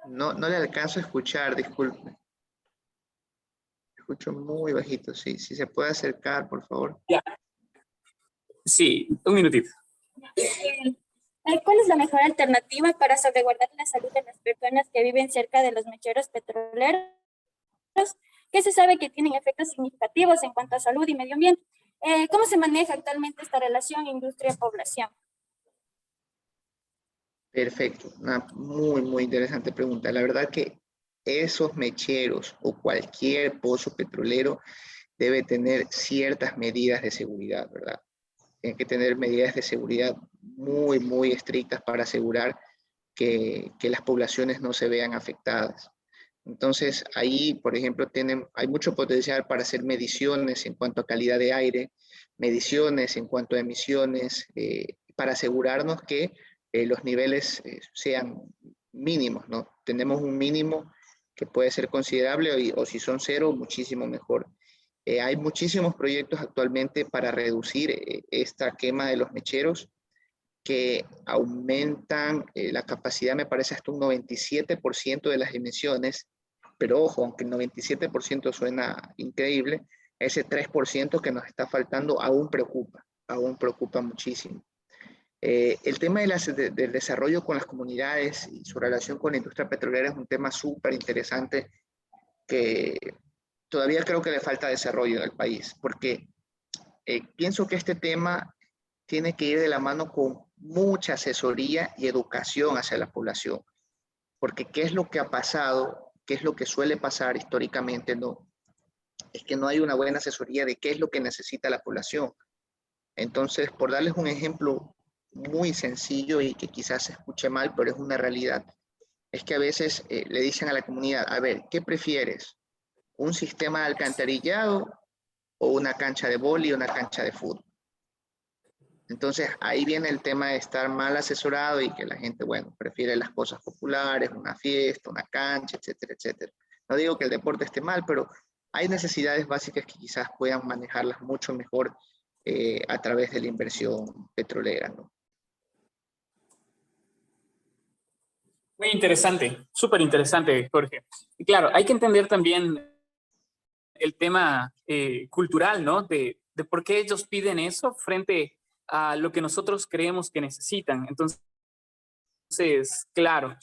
No le alcanzo a escuchar, disculpe. Escucho muy bajito, sí. Si se puede acercar, por favor. Ya. Sí, un minutito. ¿Cuál es la mejor alternativa para salvaguardar la salud de las personas que viven cerca de los mecheros petroleros, que se sabe que tienen efectos significativos en cuanto a salud y medio ambiente? ¿Cómo se maneja actualmente esta relación industria-población? Perfecto, una muy interesante pregunta. La verdad que esos mecheros o cualquier pozo petrolero debe tener ciertas medidas de seguridad, ¿verdad? Tienen que tener medidas de seguridad muy estrictas para asegurar que las poblaciones no se vean afectadas. Entonces, ahí, por ejemplo, hay mucho potencial para hacer mediciones en cuanto a calidad de aire, mediciones en cuanto a emisiones, para asegurarnos que los niveles sean mínimos, ¿no? Tenemos un mínimo que puede ser considerable o si son cero, muchísimo mejor. Hay muchísimos proyectos actualmente para reducir esta quema de los mecheros que aumentan la capacidad, me parece, hasta un 97% de las emisiones, pero ojo, aunque el 97% suena increíble, ese 3% que nos está faltando aún preocupa muchísimo. El tema del desarrollo con las comunidades y su relación con la industria petrolera es un tema súper interesante que todavía creo que le falta desarrollo en el país, porque pienso que este tema tiene que ir de la mano con mucha asesoría y educación hacia la población, porque ¿qué es lo que ha pasado? ¿Qué es lo que suele pasar históricamente? No, es que no hay una buena asesoría de qué es lo que necesita la población. Entonces, por darles un ejemplo muy sencillo y que quizás se escuche mal, pero es una realidad, es que a veces le dicen a la comunidad, a ver, ¿qué prefieres? ¿Un sistema de alcantarillado o una cancha de vóley o una cancha de fútbol? Entonces, ahí viene el tema de estar mal asesorado y que la gente, bueno, prefiere las cosas populares, una fiesta, una cancha, etcétera, etcétera. No digo que el deporte esté mal, pero hay necesidades básicas que quizás puedan manejarlas mucho mejor a través de la inversión petrolera, ¿no? Muy interesante, súper interesante, Jorge. Y claro, hay que entender también el tema cultural, ¿no? De por qué ellos piden eso frente a lo que nosotros creemos que necesitan. Entonces, claro,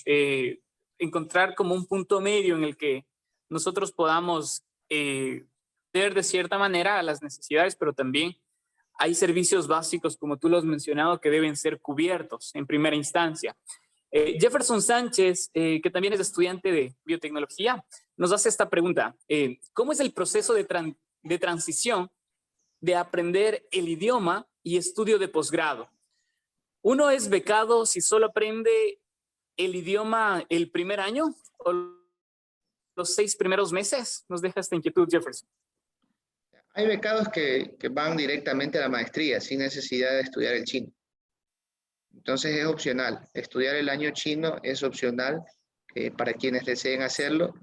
encontrar como un punto medio en el que nosotros podamos ver de cierta manera las necesidades, pero también hay servicios básicos, como tú lo has mencionado, que deben ser cubiertos en primera instancia. Jefferson Sánchez, que también es estudiante de biotecnología, nos hace esta pregunta. ¿Cómo es el proceso de transición de aprender el idioma y estudio de posgrado? ¿Uno es becado si solo aprende el idioma el primer año o los 6 primeros meses? Nos deja esta inquietud, Jefferson. Hay becados que van directamente a la maestría sin necesidad de estudiar el chino. Entonces es opcional. Estudiar el año chino es opcional para quienes deseen hacerlo.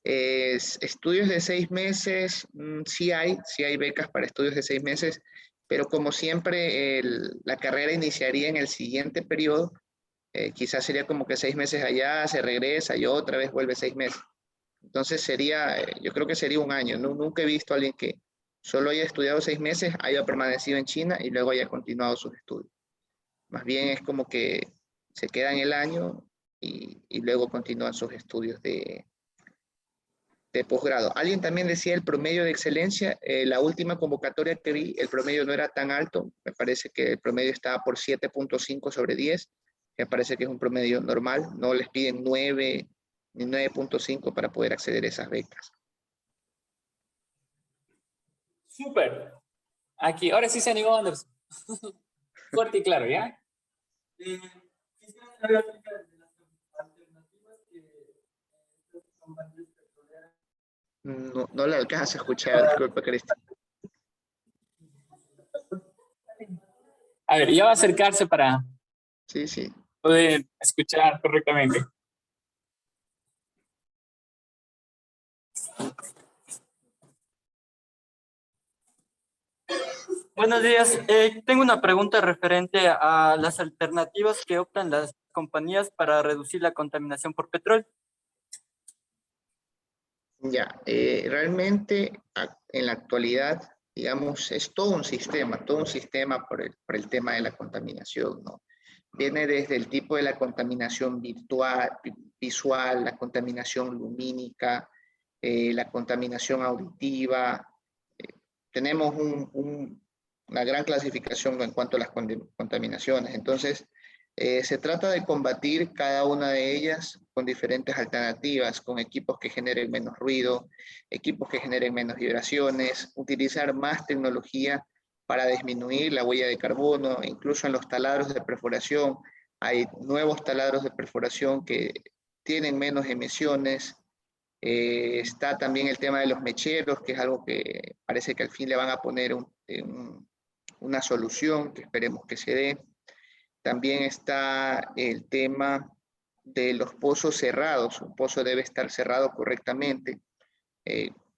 Estudios de 6 meses, sí hay becas para estudios de 6 meses, pero como siempre la carrera iniciaría en el siguiente periodo. Quizás sería como que 6 meses allá, se regresa y otra vez vuelve 6 meses. Entonces yo creo que sería un año. Nunca he visto a alguien que solo haya estudiado 6 meses, haya permanecido en China y luego haya continuado sus estudios. Más bien es como que se quedan el año y luego continúan sus estudios de posgrado. Alguien también decía el promedio de excelencia. La última convocatoria que vi, el promedio no era tan alto. Me parece que el promedio estaba por 7.5 sobre 10. Me parece que es un promedio normal. No les piden 9 ni 9.5 para poder acceder a esas becas. Súper. Aquí, ahora sí se animó Anderson. Fuerte y claro, ¿ya? Quisiera saber acerca de las alternativas que estas compañías petroleras. No le alcanza a escuchar, disculpa, Cristian. A ver, ya va a acercarse para Sí, sí. poder escuchar correctamente. Buenos días. Tengo una pregunta referente a las alternativas que optan las compañías para reducir la contaminación por petróleo. Ya, realmente en la actualidad, digamos, es todo un sistema por el tema de la contaminación, ¿no? Viene desde el tipo de la contaminación visual, la contaminación lumínica, la contaminación auditiva. Tenemos una gran clasificación en cuanto a las contaminaciones. Entonces, se trata de combatir cada una de ellas con diferentes alternativas, con equipos que generen menos ruido, equipos que generen menos vibraciones, utilizar más tecnología para disminuir la huella de carbono. Incluso en los taladros de perforación hay nuevos taladros de perforación que tienen menos emisiones. Está también el tema de los mecheros, que es algo que parece que al fin le van a poner una solución que esperemos que se dé. También está el tema de los pozos cerrados. Un pozo debe estar cerrado correctamente.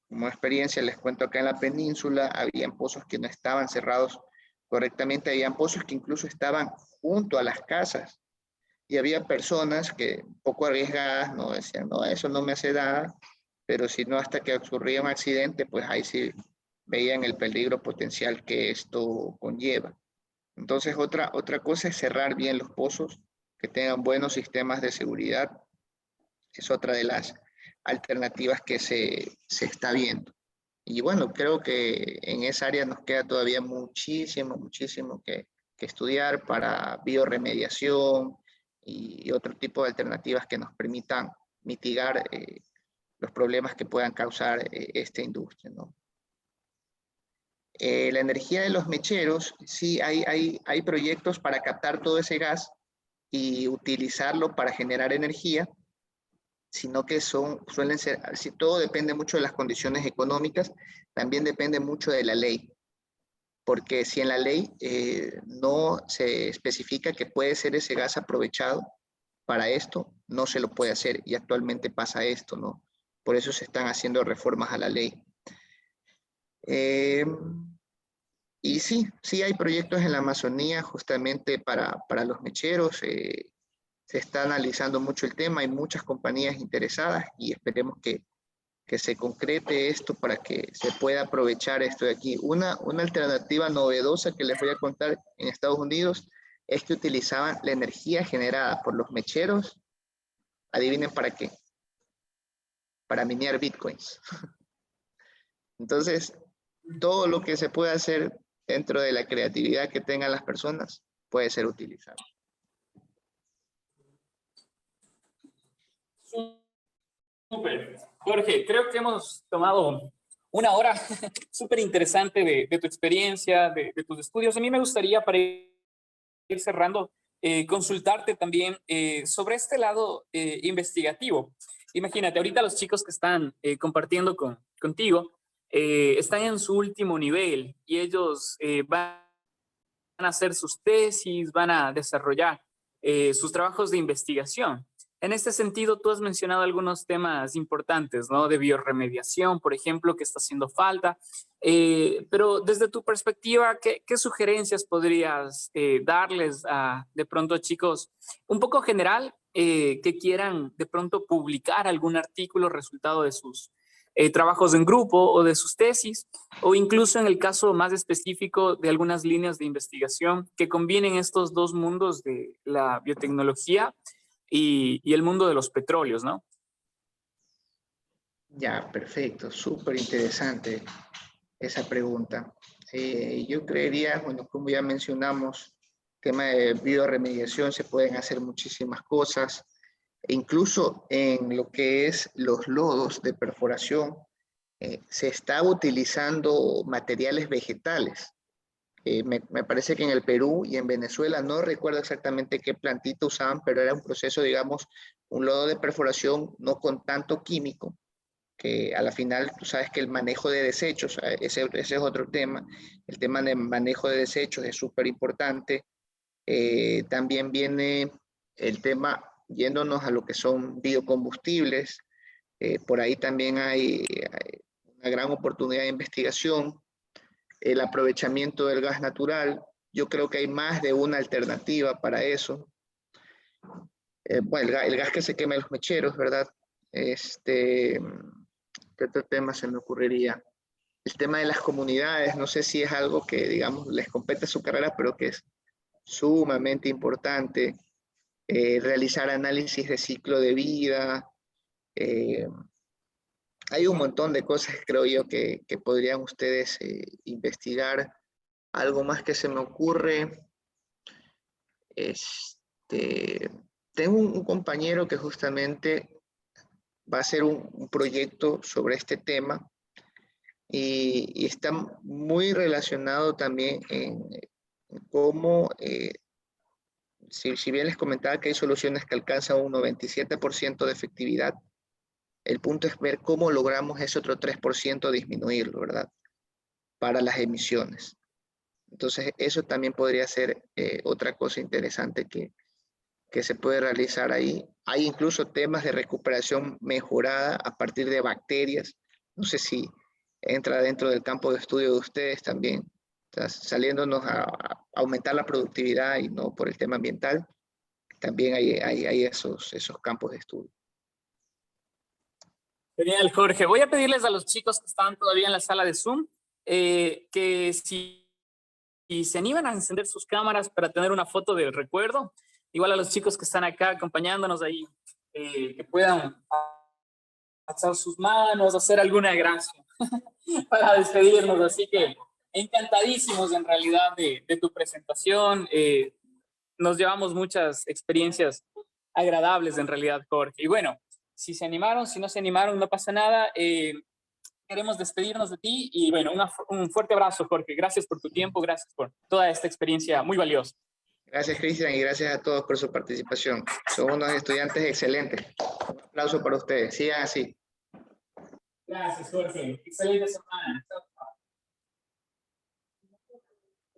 Como experiencia les cuento, acá en la península habían pozos que no estaban cerrados correctamente, habían pozos que incluso estaban junto a las casas y había personas que un poco arriesgadas no decían, no, eso no me hace nada, pero si no, hasta que ocurría un accidente, pues ahí sí veían el peligro potencial que esto conlleva. Entonces otra cosa es cerrar bien los pozos, que tengan buenos sistemas de seguridad. Es otra de las alternativas que se está viendo. Y bueno, creo que en esa área nos queda todavía muchísimo que estudiar para bioremediación y otro tipo de alternativas que nos permitan mitigar los problemas que puedan causar esta industria, ¿no? La energía de los mecheros, sí hay proyectos para captar todo ese gas y utilizarlo para generar energía, sino que suelen ser, si todo depende mucho de las condiciones económicas, también depende mucho de la ley, porque si en la ley no se especifica que puede ser ese gas aprovechado para esto, no se lo puede hacer, y actualmente pasa esto, ¿no? Por eso se están haciendo reformas a la ley. Y sí hay proyectos en la Amazonía justamente para los mecheros. Se está analizando mucho el tema, hay muchas compañías interesadas y esperemos que se concrete esto para que se pueda aprovechar esto de aquí. Una alternativa novedosa que les voy a contar en Estados Unidos es que utilizaban la energía generada por los mecheros, adivinen para qué, para minear bitcoins. Entonces, todo lo que se puede hacer dentro de la creatividad que tengan las personas puede ser utilizado. Súper. Jorge, creo que hemos tomado una hora súper interesante de tu experiencia, de tus estudios. A mí me gustaría, para ir cerrando, consultarte también sobre este lado investigativo. Imagínate, ahorita los chicos que están compartiendo contigo están en su último nivel y ellos van a hacer sus tesis, van a desarrollar sus trabajos de investigación. En este sentido, tú has mencionado algunos temas importantes, ¿no? De biorremediación, por ejemplo, que está haciendo falta. Pero desde tu perspectiva, ¿qué sugerencias podrías darles de pronto a chicos un poco general que quieran de pronto publicar algún artículo resultado de sus trabajos en grupo o de sus tesis, o incluso en el caso más específico de algunas líneas de investigación que combinen estos dos mundos de la biotecnología y el mundo de los petróleos, ¿no? Ya, perfecto, súper interesante esa pregunta. Yo creería, bueno, como ya mencionamos, tema de biorremediación, se pueden hacer muchísimas cosas, e incluso en lo que es los lodos de perforación, se está utilizando materiales vegetales. Me parece que en el Perú y en Venezuela, no recuerdo exactamente qué plantita usaban, pero era un proceso, digamos, un lodo de perforación no con tanto químico, que a la final tú sabes que el manejo de desechos, ese es otro tema, el tema de manejo de desechos es súper importante. También viene el tema, yéndonos a lo que son biocombustibles, por ahí también hay una gran oportunidad de investigación, el aprovechamiento del gas natural. Yo creo que hay más de una alternativa para eso. Bueno, el gas que se quema en los mecheros, ¿verdad? ¿Qué otro tema se me ocurriría? El tema de las comunidades, no sé si es algo que, digamos, les compete a su carrera, pero que es sumamente importante. Realizar análisis de ciclo de vida. Hay un montón de cosas, creo yo, que podrían ustedes investigar. Algo más que se me ocurre. Tengo un compañero que justamente va a hacer un proyecto sobre este tema y está muy relacionado también en cómo, si bien les comentaba que hay soluciones que alcanzan un 97% de efectividad, el punto es ver cómo logramos ese otro 3% disminuirlo, ¿verdad? Para las emisiones. Entonces, eso también podría ser otra cosa interesante que que se puede realizar ahí. Hay incluso temas de recuperación mejorada a partir de bacterias. No sé si entra dentro del campo de estudio de ustedes también, o sea, saliéndonos a aumentar la productividad y no por el tema ambiental. También hay esos campos de estudio. Genial, Jorge. Voy a pedirles a los chicos que están todavía en la sala de Zoom que si se animan a encender sus cámaras para tener una foto del recuerdo. Igual a los chicos que están acá acompañándonos ahí, que puedan alzar sus manos, hacer alguna gracia para despedirnos. Así que encantadísimos en realidad de tu presentación. Nos llevamos muchas experiencias agradables en realidad, Jorge. Y bueno, si se animaron, si no se animaron, no pasa nada. Queremos despedirnos de ti y bueno, un fuerte abrazo, Jorge. Gracias por tu tiempo, gracias por toda esta experiencia muy valiosa. Gracias, Cristian, y gracias a todos por su participación. Son unos estudiantes excelentes. Un aplauso para ustedes. Sigan así. Gracias, Jorge. Excelente semana. Chao.